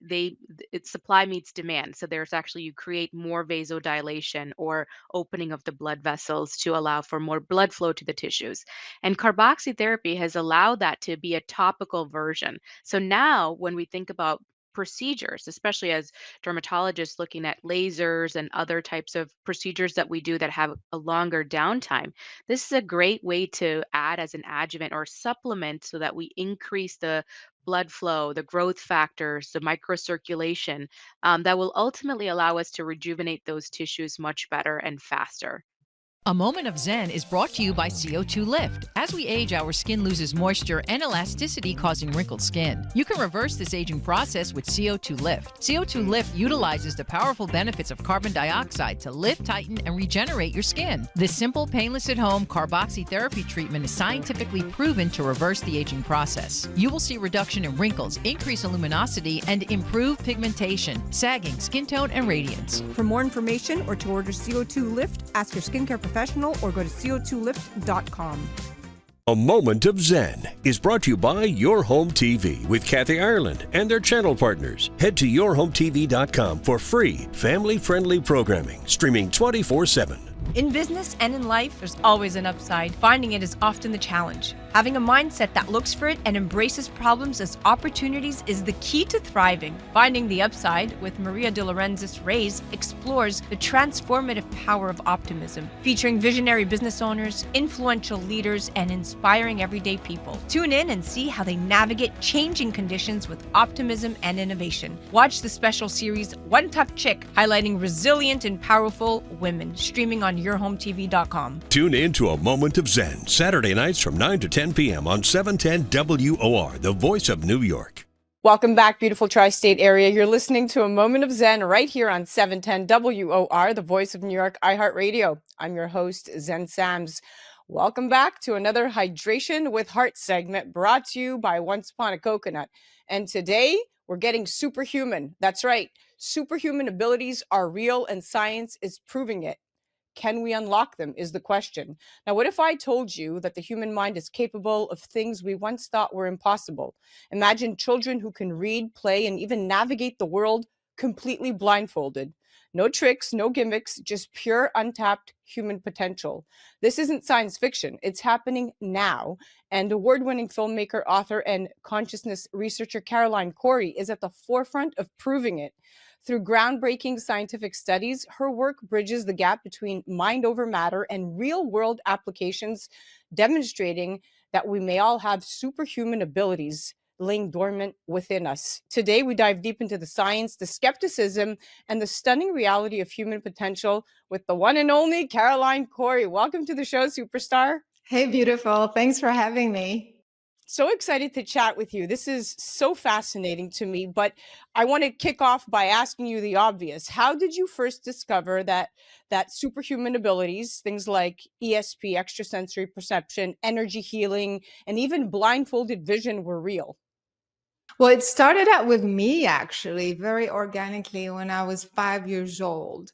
its supply meets demand. So, there's actually you create more vasodilation or opening of the blood vessels to allow for more blood flow to the tissues. And carboxytherapy has allowed that to be a topical version. So now, when we think about procedures, especially as dermatologists looking at lasers and other types of procedures that we do that have a longer downtime, this is a great way to add as an adjuvant or supplement so that we increase the blood flow, the growth factors, the microcirculation that will ultimately allow us to rejuvenate those tissues much better and faster. A Moment of Zen is brought to you by CO2 Lift. As we age, our skin loses moisture and elasticity, causing wrinkled skin. You can reverse this aging process with CO2 Lift. CO2 Lift utilizes the powerful benefits of carbon dioxide to lift, tighten, and regenerate your skin. This simple, painless at-home carboxytherapy treatment is scientifically proven to reverse the aging process. You will see reduction in wrinkles, increase luminosity, and improve pigmentation, sagging, skin tone, and radiance. For more information or to order CO2 Lift, ask your skincare professional or go to co2lift.com. A Moment of Zen is brought to you by Your Home TV with Kathy Ireland and their channel partners. Head to yourhometv.com for free, family-friendly programming, streaming 24/7. In business and in life, there's always an upside. Finding it is often the challenge. Having a mindset that looks for it and embraces problems as opportunities is the key to thriving. Finding the Upside with Maria de Lorenzis Reyes explores the transformative power of optimism, featuring visionary business owners, influential leaders, and inspiring everyday people. Tune in and see how they navigate changing conditions with optimism and innovation. Watch the special series One Tough Chick, highlighting resilient and powerful women, streaming on yourhometv.com. Tune in to A Moment of Zen, Saturday nights from 9 to 10 p.m. on 710 WOR, the voice of New York. Welcome back, beautiful tri-state area. You're listening to A Moment of Zen right here on 710 WOR, the voice of New York, iHeartRadio. I'm your host, Zen Sams. Welcome back to another Hydration with Heart segment brought to you by Once Upon a Coconut. And today we're getting superhuman. That's right. Superhuman abilities are real and science is proving it. Can we unlock them is the question. Now, what if I told you that the human mind is capable of things we once thought were impossible? Imagine children who can read, play, and even navigate the world completely blindfolded. No tricks, no gimmicks, just pure untapped human potential. This isn't science fiction. It's happening now. And award-winning filmmaker, author, and consciousness researcher Caroline Cory is at the forefront of proving it. Through groundbreaking scientific studies, her work bridges the gap between mind over matter and real-world applications, demonstrating that we may all have superhuman abilities laying dormant within us. Today, we dive deep into the science, the skepticism, and the stunning reality of human potential with the one and only Caroline Cory. Welcome to the show, superstar. Hey, beautiful. Thanks for having me. So excited to chat with you. This is so fascinating to me, but I want to kick off by asking you the obvious. How did you first discover that superhuman abilities, things like ESP, extrasensory perception, energy healing, and even blindfolded vision were real? Well, it started out with me actually, very organically when I was 5 years old.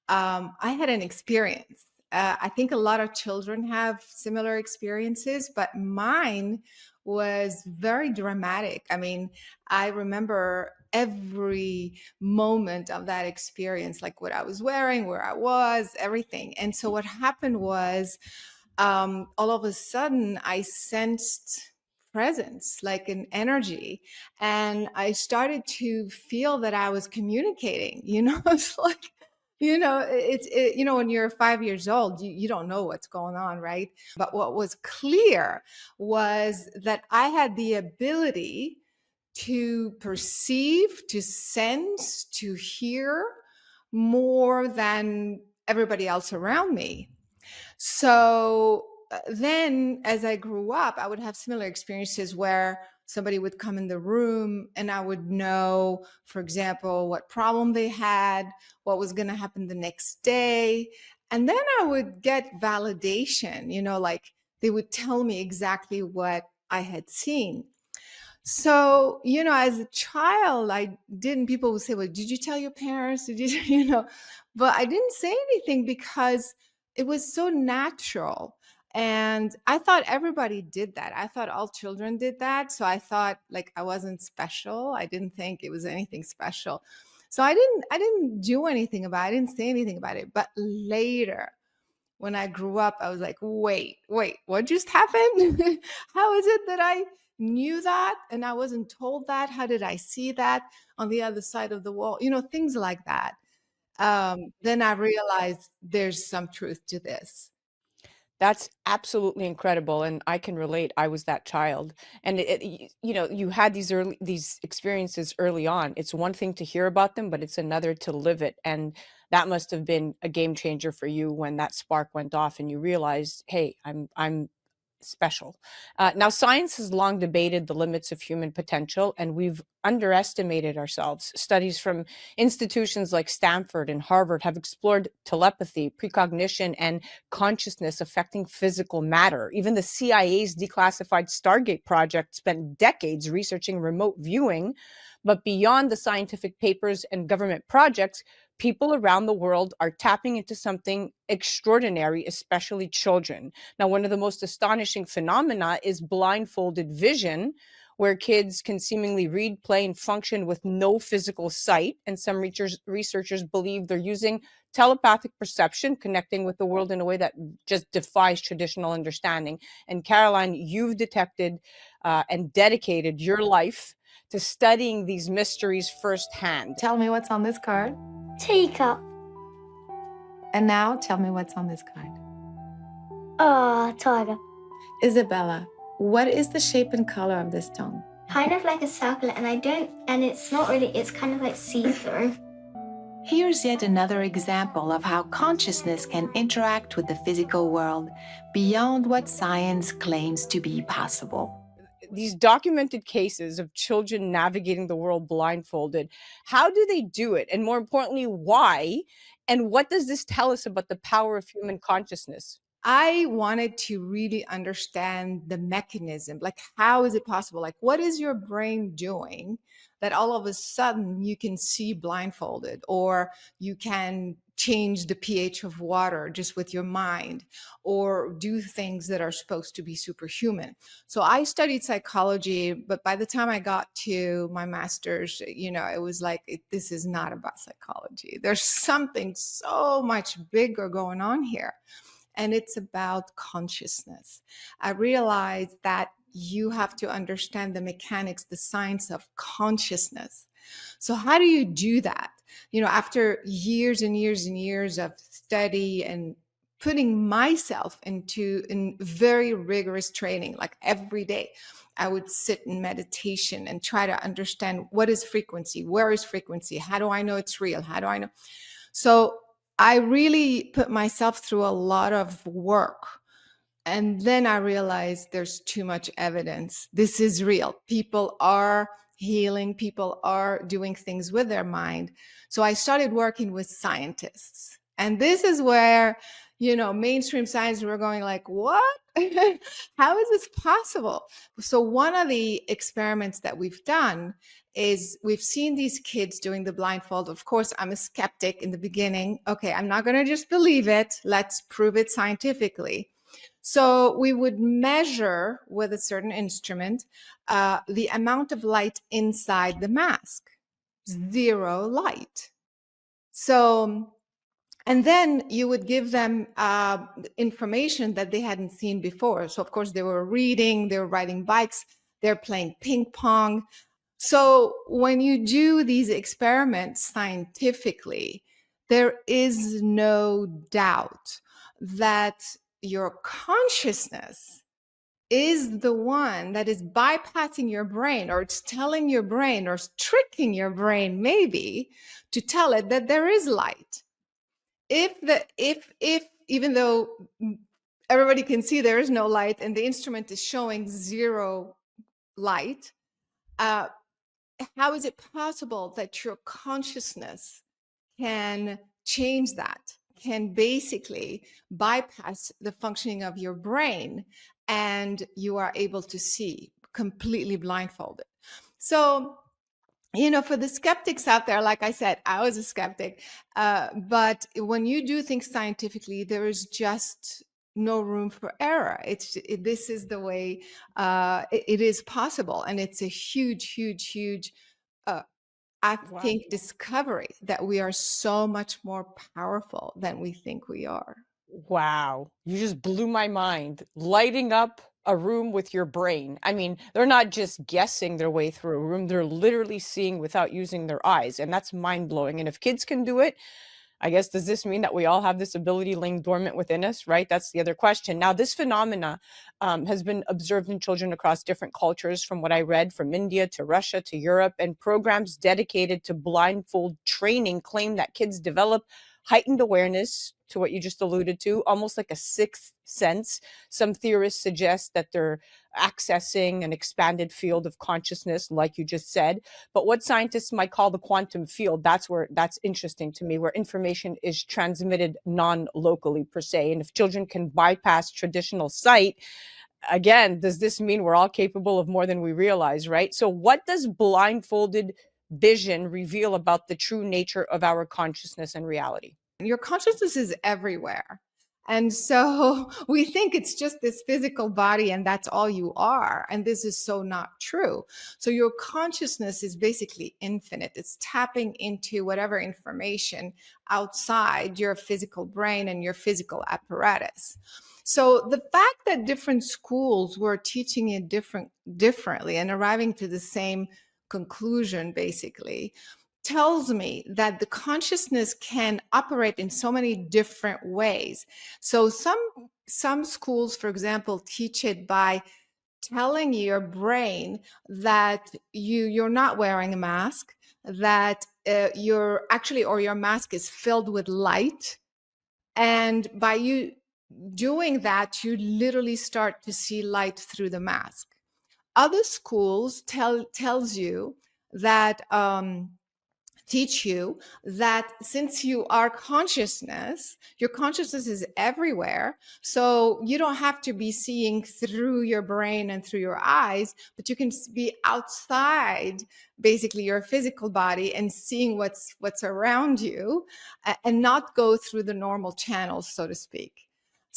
I had an experience. I think a lot of children have similar experiences, but mine was very dramatic. I mean, I remember every moment of that experience, like what I was wearing, where I was, everything. And so what happened was all of a sudden I sensed presence, like an energy. And I started to feel that I was communicating, it's like, when you're 5 years old, you don't know what's going on, right? But what was clear was that I had the ability to perceive, to sense, to hear more than everybody else around me. So then as I grew up, I would have similar experiences where somebody would come in the room and I would know, for example, what problem they had, what was going to happen the next day. And then I would get validation, like they would tell me exactly what I had seen. So, as a child, people would say, well, did you tell your parents? Did you, but I didn't say anything because it was so natural. And I thought everybody did that. I thought all children did that. So I thought like I wasn't special. I didn't think it was anything special. So I didn't do anything about it. I didn't say anything about it. But later, when I grew up, I was like, wait, what just happened? How is it that I knew that and I wasn't told that? How did I see that on the other side of the wall? Things like that. Then I realized there's some truth to this. That's absolutely incredible, and I can relate. I was that child, and you had these experiences early on. It's one thing to hear about them, but it's another to live it, and that must have been a game changer for you when that spark went off and you realized, hey, I'm special. Now, science has long debated the limits of human potential, and we've underestimated ourselves. Studies from institutions like Stanford and Harvard have explored telepathy, precognition, and consciousness affecting physical matter. Even the CIA's declassified Stargate project spent decades researching remote viewing. But beyond the scientific papers and government projects, people around the world are tapping into something extraordinary, especially children. Now, one of the most astonishing phenomena is blindfolded vision, where kids can seemingly read, play, and function with no physical sight. And some researchers believe they're using telepathic perception, connecting with the world in a way that just defies traditional understanding. And Caroline, you've detected and dedicated your life to studying these mysteries firsthand. Tell me what's on this card. Teacup. And now tell me what's on this card. Tiger. Isabella, what is the shape and color of this stone? Kind of like a circle, and it's not really, it's kind of like see-through. Here's yet another example of how consciousness can interact with the physical world beyond what science claims to be possible. These documented cases of children navigating the world blindfolded, how do they do it? And more importantly, why? And what does this tell us about the power of human consciousness? I wanted to really understand the mechanism. Like, how is it possible? Like, what is your brain doing that all of a sudden you can see blindfolded, or you can change the pH of water just with your mind, or do things that are supposed to be superhuman? So I studied psychology, but by the time I got to my master's, it was like, this is not about psychology. There's something so much bigger going on here. And it's about consciousness. I realized that you have to understand the mechanics, the science of consciousness. So how do you do that? After years and years and years of study and putting myself in very rigorous training, like every day, I would sit in meditation and try to understand what is frequency, where is frequency, how do I know it's real, how do I know? So I really put myself through a lot of work. And then I realized there's too much evidence. This is real. People are healing. People are doing things with their mind. So I started working with scientists. And this is where, mainstream science, we're going like, what? How is this possible? So one of the experiments that we've done is we've seen these kids doing the blindfold. Of course, I'm a skeptic in the beginning. Okay, I'm not going to just believe it. Let's prove it scientifically. So we would measure with a certain instrument the amount of light inside the mask. 0 light. So, and then you would give them information that they hadn't seen before. So of course they were reading, they were riding bikes, they're playing ping pong. So when you do these experiments scientifically, there is no doubt that your consciousness is the one that is bypassing your brain, or it's telling your brain, or it's tricking your brain maybe to tell it that there is light. If even though everybody can see there is no light and the instrument is showing zero light, how is it possible that your consciousness can change that, can basically bypass the functioning of your brain, and you are able to see completely blindfolded? So, for the skeptics out there, like I said, I was a skeptic, but when you do think scientifically, there is just no room for error. This is the way it is possible, and it's a huge, huge, huge, I think, discovery that we are so much more powerful than we think we are. Wow. You just blew my mind. Lighting up a room with your brain. I mean, they're not just guessing their way through a room, they're literally seeing without using their eyes. And that's mind blowing. And if kids can do it, I guess, does this mean that we all have this ability laying dormant within us, right? That's the other question. Now, this phenomena has been observed in children across different cultures, from what I read, from India to Russia to Europe, and programs dedicated to blindfold training claim that kids develop heightened awareness, to what you just alluded to, almost like a sixth sense. Some theorists suggest that they're accessing an expanded field of consciousness, like you just said. But what scientists might call the quantum field, that's interesting to me, where information is transmitted non-locally per se. And if children can bypass traditional sight, again, does this mean we're all capable of more than we realize, right? So what does blindfolded vision reveal about the true nature of our consciousness and reality? Your consciousness is everywhere. And so we think it's just this physical body and that's all you are. And this is so not true. So your consciousness is basically infinite. It's tapping into whatever information outside your physical brain and your physical apparatus. So the fact that different schools were teaching it differently and arriving to the same conclusion, basically, tells me that the consciousness can operate in so many different ways. So some schools, for example, teach it by telling your brain that you're not wearing a mask, that your mask is filled with light, and by you doing that, you literally start to see light through the mask. Other schools tells you that teach you that since you are consciousness, your consciousness is everywhere. So you don't have to be seeing through your brain and through your eyes, but you can be outside basically your physical body and seeing what's around you, and not go through the normal channels, so to speak.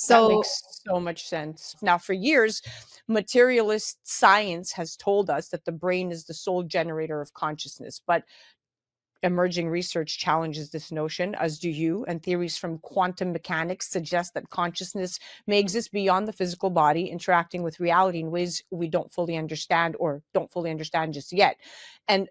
That makes so much sense. Now, for years, materialist science has told us that the brain is the sole generator of consciousness, but emerging research challenges this notion, as do you, and theories from quantum mechanics suggest that consciousness may exist beyond the physical body, interacting with reality in ways we don't fully understand or don't fully understand just yet. And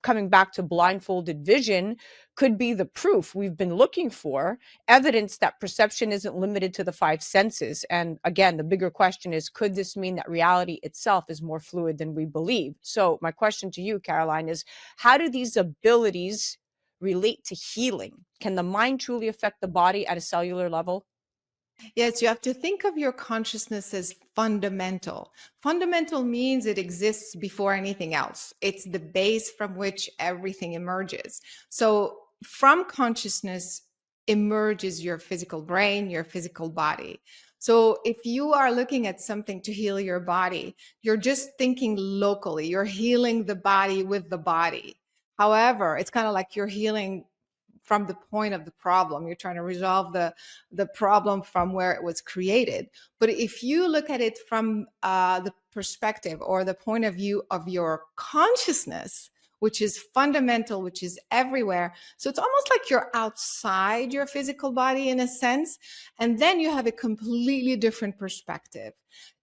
coming back to blindfolded vision could be the proof we've been looking for, evidence that perception isn't limited to the five senses. And again, the bigger question is, could this mean that reality itself is more fluid than we believe? So my question to you, Caroline, is how do these abilities relate to healing? Can the mind truly affect the body at a cellular level? Yes, you have to think of your consciousness as fundamental. Fundamental means it exists before anything else. It's the base from which everything emerges. So from consciousness emerges your physical brain, your physical body. So if you are looking at something to heal your body, you're just thinking locally. You're healing the body with the body. However, it's kind of like you're healing from the point of the problem. You're trying to resolve the problem from where it was created. But if you look at it from the perspective or the point of view of your consciousness, which is fundamental, which is everywhere. So it's almost like you're outside your physical body in a sense. And then you have a completely different perspective.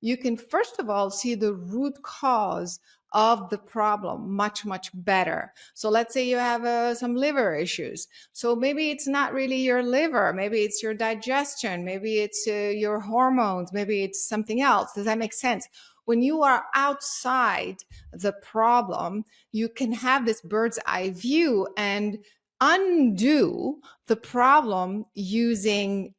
You can, first of all, see the root cause of the problem much, much better. So let's say you have some liver issues. So maybe it's not really your liver. Maybe it's your digestion. Maybe it's your hormones. Maybe it's something else. Does that make sense? When you are outside the problem, you can have this bird's eye view and undo the problem using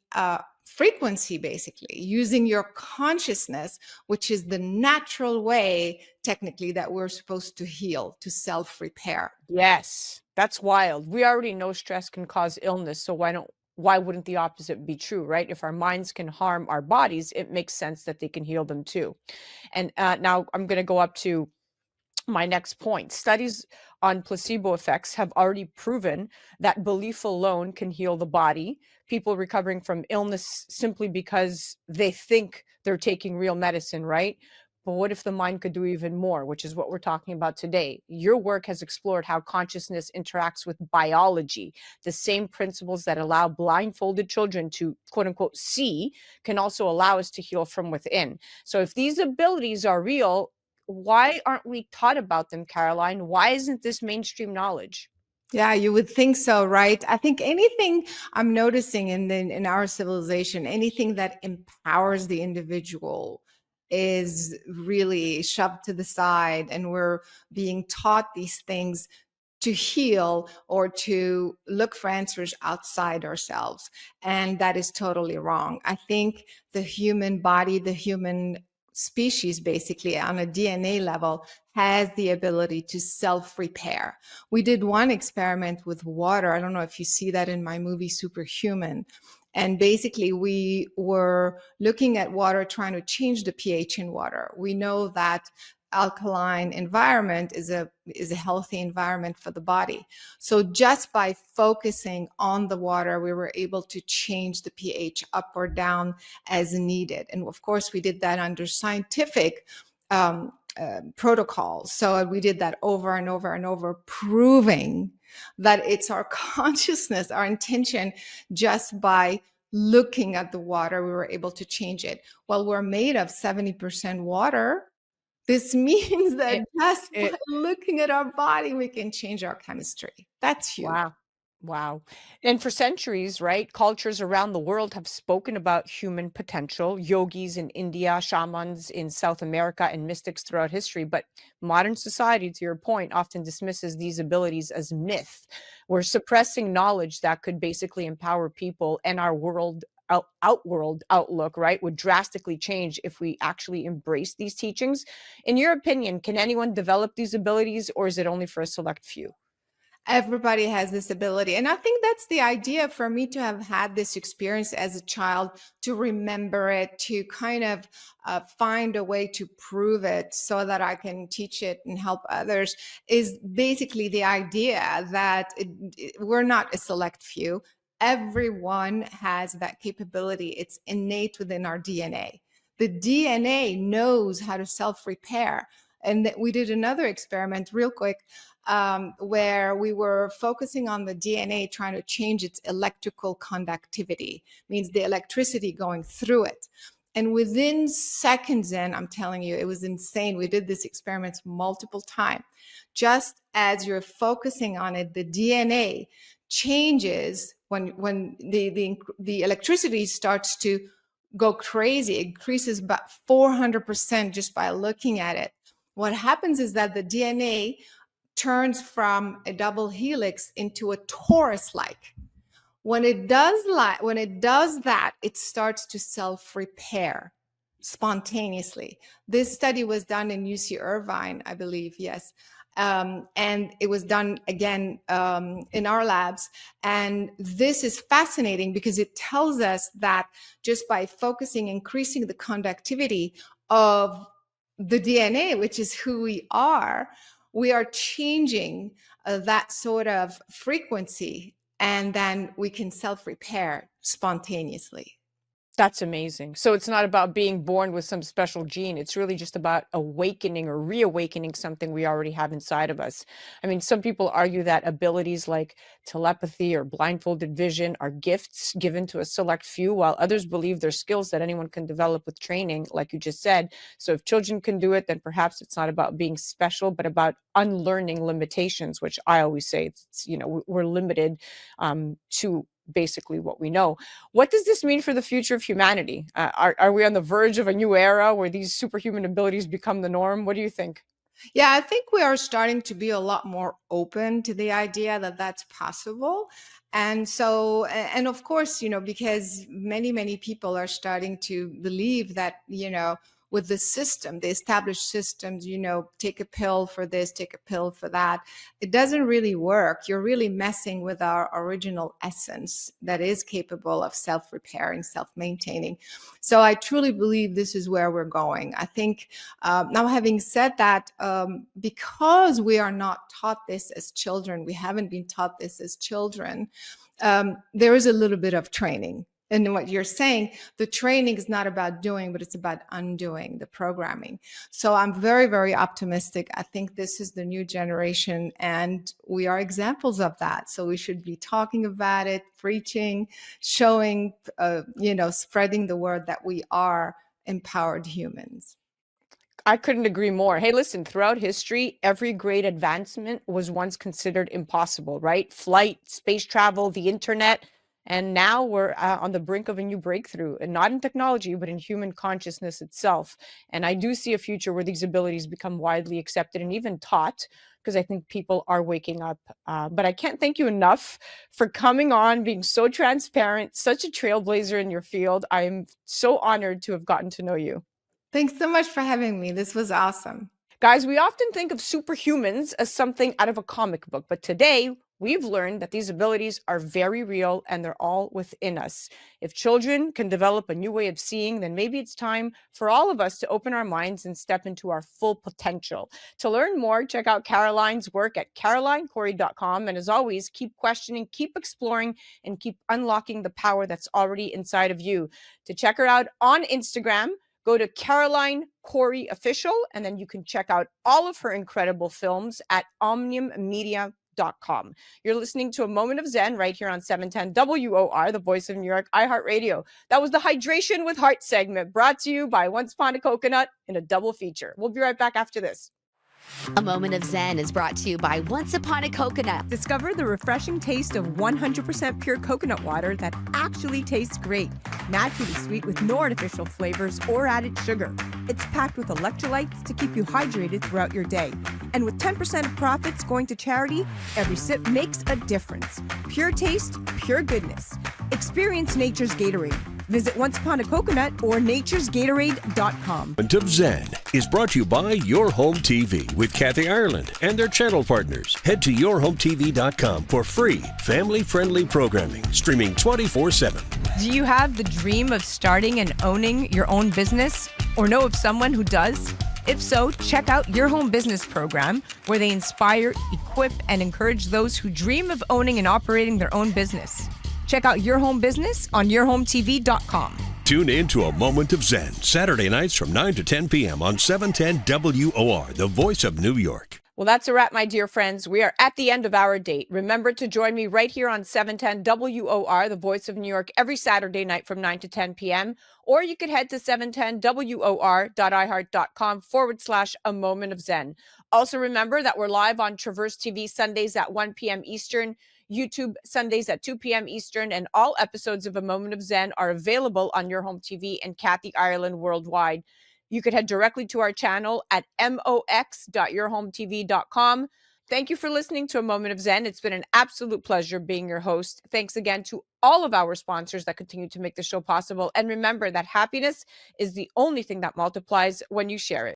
frequency, basically, using your consciousness, which is the natural way, technically, that we're supposed to heal, to self-repair. Yes, that's wild. We already know stress can cause illness, so why wouldn't the opposite be true, right? If our minds can harm our bodies, it makes sense that they can heal them too. And now I'm going to go up to my next point. Studies on placebo effects have already proven that belief alone can heal the body. People recovering from illness simply because they think they're taking real medicine, right? But what if the mind could do even more, which is what we're talking about today? Your work has explored how consciousness interacts with biology. The same principles that allow blindfolded children to, quote unquote, see can also allow us to heal from within. So if these abilities are real, why aren't we taught about them, Caroline? Why isn't this mainstream knowledge? Yeah, you would think so, right? I think anything I'm noticing in our civilization, anything that empowers the individual is really shoved to the side, and we're being taught these things to heal or to look for answers outside ourselves. And that is totally wrong. I think the human body, the human species, basically on a DNA level, has the ability to self-repair. We did one experiment with water. I don't know if you see that in my movie Superhuman. And basically, we were looking at water, trying to change the pH in water. We know that alkaline environment is a healthy environment for the body. So just by focusing on the water, we were able to change the pH up or down as needed. And of course, we did that under scientific protocols. So we did that over and over and over, proving that it's our consciousness, our intention. Just by looking at the water, we were able to change it. Well, we're made of 70% water. This means that just by looking at our body, we can change our chemistry. That's huge. Wow. Wow. And for centuries, right, cultures around the world have spoken about human potential, yogis in India, shamans in South America, and mystics throughout history. But modern society, to your point, often dismisses these abilities as myth. We're suppressing knowledge that could basically empower people, and our outworld outlook, right, would drastically change if we actually embrace these teachings. In your opinion, can anyone develop these abilities, or is it only for a select few? Everybody has this ability. And I think that's the idea for me to have had this experience as a child, to remember it, to kind of find a way to prove it so that I can teach it and help others, is basically the idea that we're not a select few. Everyone has that capability. It's innate within our DNA. The DNA knows how to self-repair. And we did another experiment real quick, where we were focusing on the DNA, trying to change its electrical conductivity, means the electricity going through it. And within seconds, and I'm telling you, it was insane. We did this experiment multiple times. Just as you're focusing on it, the DNA changes when the electricity starts to go crazy. It increases about 400% just by looking at it. What happens is that the DNA turns from a double helix into a torus-like. When it does that, it starts to self-repair spontaneously. This study was done in UC Irvine, I believe, yes. And it was done again in our labs. And this is fascinating because it tells us that just by focusing, increasing the conductivity of the DNA, which is who we are changing that sort of frequency, and then we can self-repair spontaneously. That's amazing. So it's not about being born with some special gene. It's really just about awakening or reawakening something we already have inside of us. I mean, some people argue that abilities like telepathy or blindfolded vision are gifts given to a select few, while others believe they're skills that anyone can develop with training, like you just said. So if children can do it, then perhaps it's not about being special, but about unlearning limitations, which I always say, we're limited to basically what we know. What does this mean for the future of humanity? Are we on the verge of a new era where these superhuman abilities become the norm? What do you think? Yeah, I think we are starting to be a lot more open to the idea that that's possible. And so, and of course, because many people are starting to believe that, with the system, the established systems, take a pill for this, take a pill for that. It doesn't really work. You're really messing with our original essence that is capable of self-repairing, self-maintaining. So I truly believe this is where we're going. I think now, having said that, because we are not taught this as children, we haven't been taught this as children, there is a little bit of training. And what you're saying, the training is not about doing, but it's about undoing the programming. So I'm very, very optimistic. I think this is the new generation, and we are examples of that. So we should be talking about it, preaching, showing, spreading the word that we are empowered humans. I couldn't agree more. Hey, listen, throughout history, every great advancement was once considered impossible, right? Flight, space travel, the internet. And now we're on the brink of a new breakthrough, and not in technology, but in human consciousness itself. And I do see a future where these abilities become widely accepted and even taught, because I think people are waking up. But I can't thank you enough for coming on, being so transparent, such a trailblazer in your field. I'm so honored to have gotten to know you. Thanks so much for having me. This was awesome. Guys, we often think of superhumans as something out of a comic book, but today we've learned that these abilities are very real and they're all within us. If children can develop a new way of seeing, then maybe it's time for all of us to open our minds and step into our full potential. To learn more, check out Caroline's work at carolinecory.com. And as always, keep questioning, keep exploring, and keep unlocking the power that's already inside of you. To check her out on Instagram, go to Caroline Cory Official, and then you can check out all of her incredible films at omniummedia.com. You're listening to A Moment of Zen right here on 710 WOR, the voice of New York, iHeartRadio. That was the Hydration with Heart segment brought to you by Once Upon a Coconut in a double feature. We'll be right back after this. A Moment of Zen is brought to you by Once Upon a Coconut. Discover the refreshing taste of 100% pure coconut water that actually tastes great. Naturally sweet with no artificial flavors or added sugar. It's packed with electrolytes to keep you hydrated throughout your day. And with 10% of profits going to charity, every sip makes a difference. Pure taste, pure goodness. Experience nature's Gatorade. Visit Once Upon a Coconut or naturesgatorade.com. Moment of Zen is brought to you by Your Home TV with Kathy Ireland and their channel partners. Head to yourhometv.com for free, family-friendly programming, streaming 24/7. Do you have the dream of starting and owning your own business, or know of someone who does? If so, check out Your Home Business Program, where they inspire, equip, and encourage those who dream of owning and operating their own business. Check out Your Home Business on yourhometv.com. Tune in to A Moment of Zen, Saturday nights from 9 to 10 p.m. on 710 WOR, the voice of New York. Well, that's a wrap, my dear friends. We are at the end of our date. Remember to join me right here on 710 WOR, the voice of New York, every Saturday night from 9 to 10 p.m. Or you could head to 710WOR.iHeart.com/A Moment of Zen. Also remember that we're live on Traverse TV Sundays at 1 p.m. Eastern, YouTube Sundays at 2 p.m. Eastern, and all episodes of A Moment of Zen are available on Your Home TV and Kathy Ireland worldwide. You could head directly to our channel at mox.yourhometv.com. Thank you for listening to A Moment of Zen. It's been an absolute pleasure being your host. Thanks again to all of our sponsors that continue to make the show possible. And remember that happiness is the only thing that multiplies when you share it.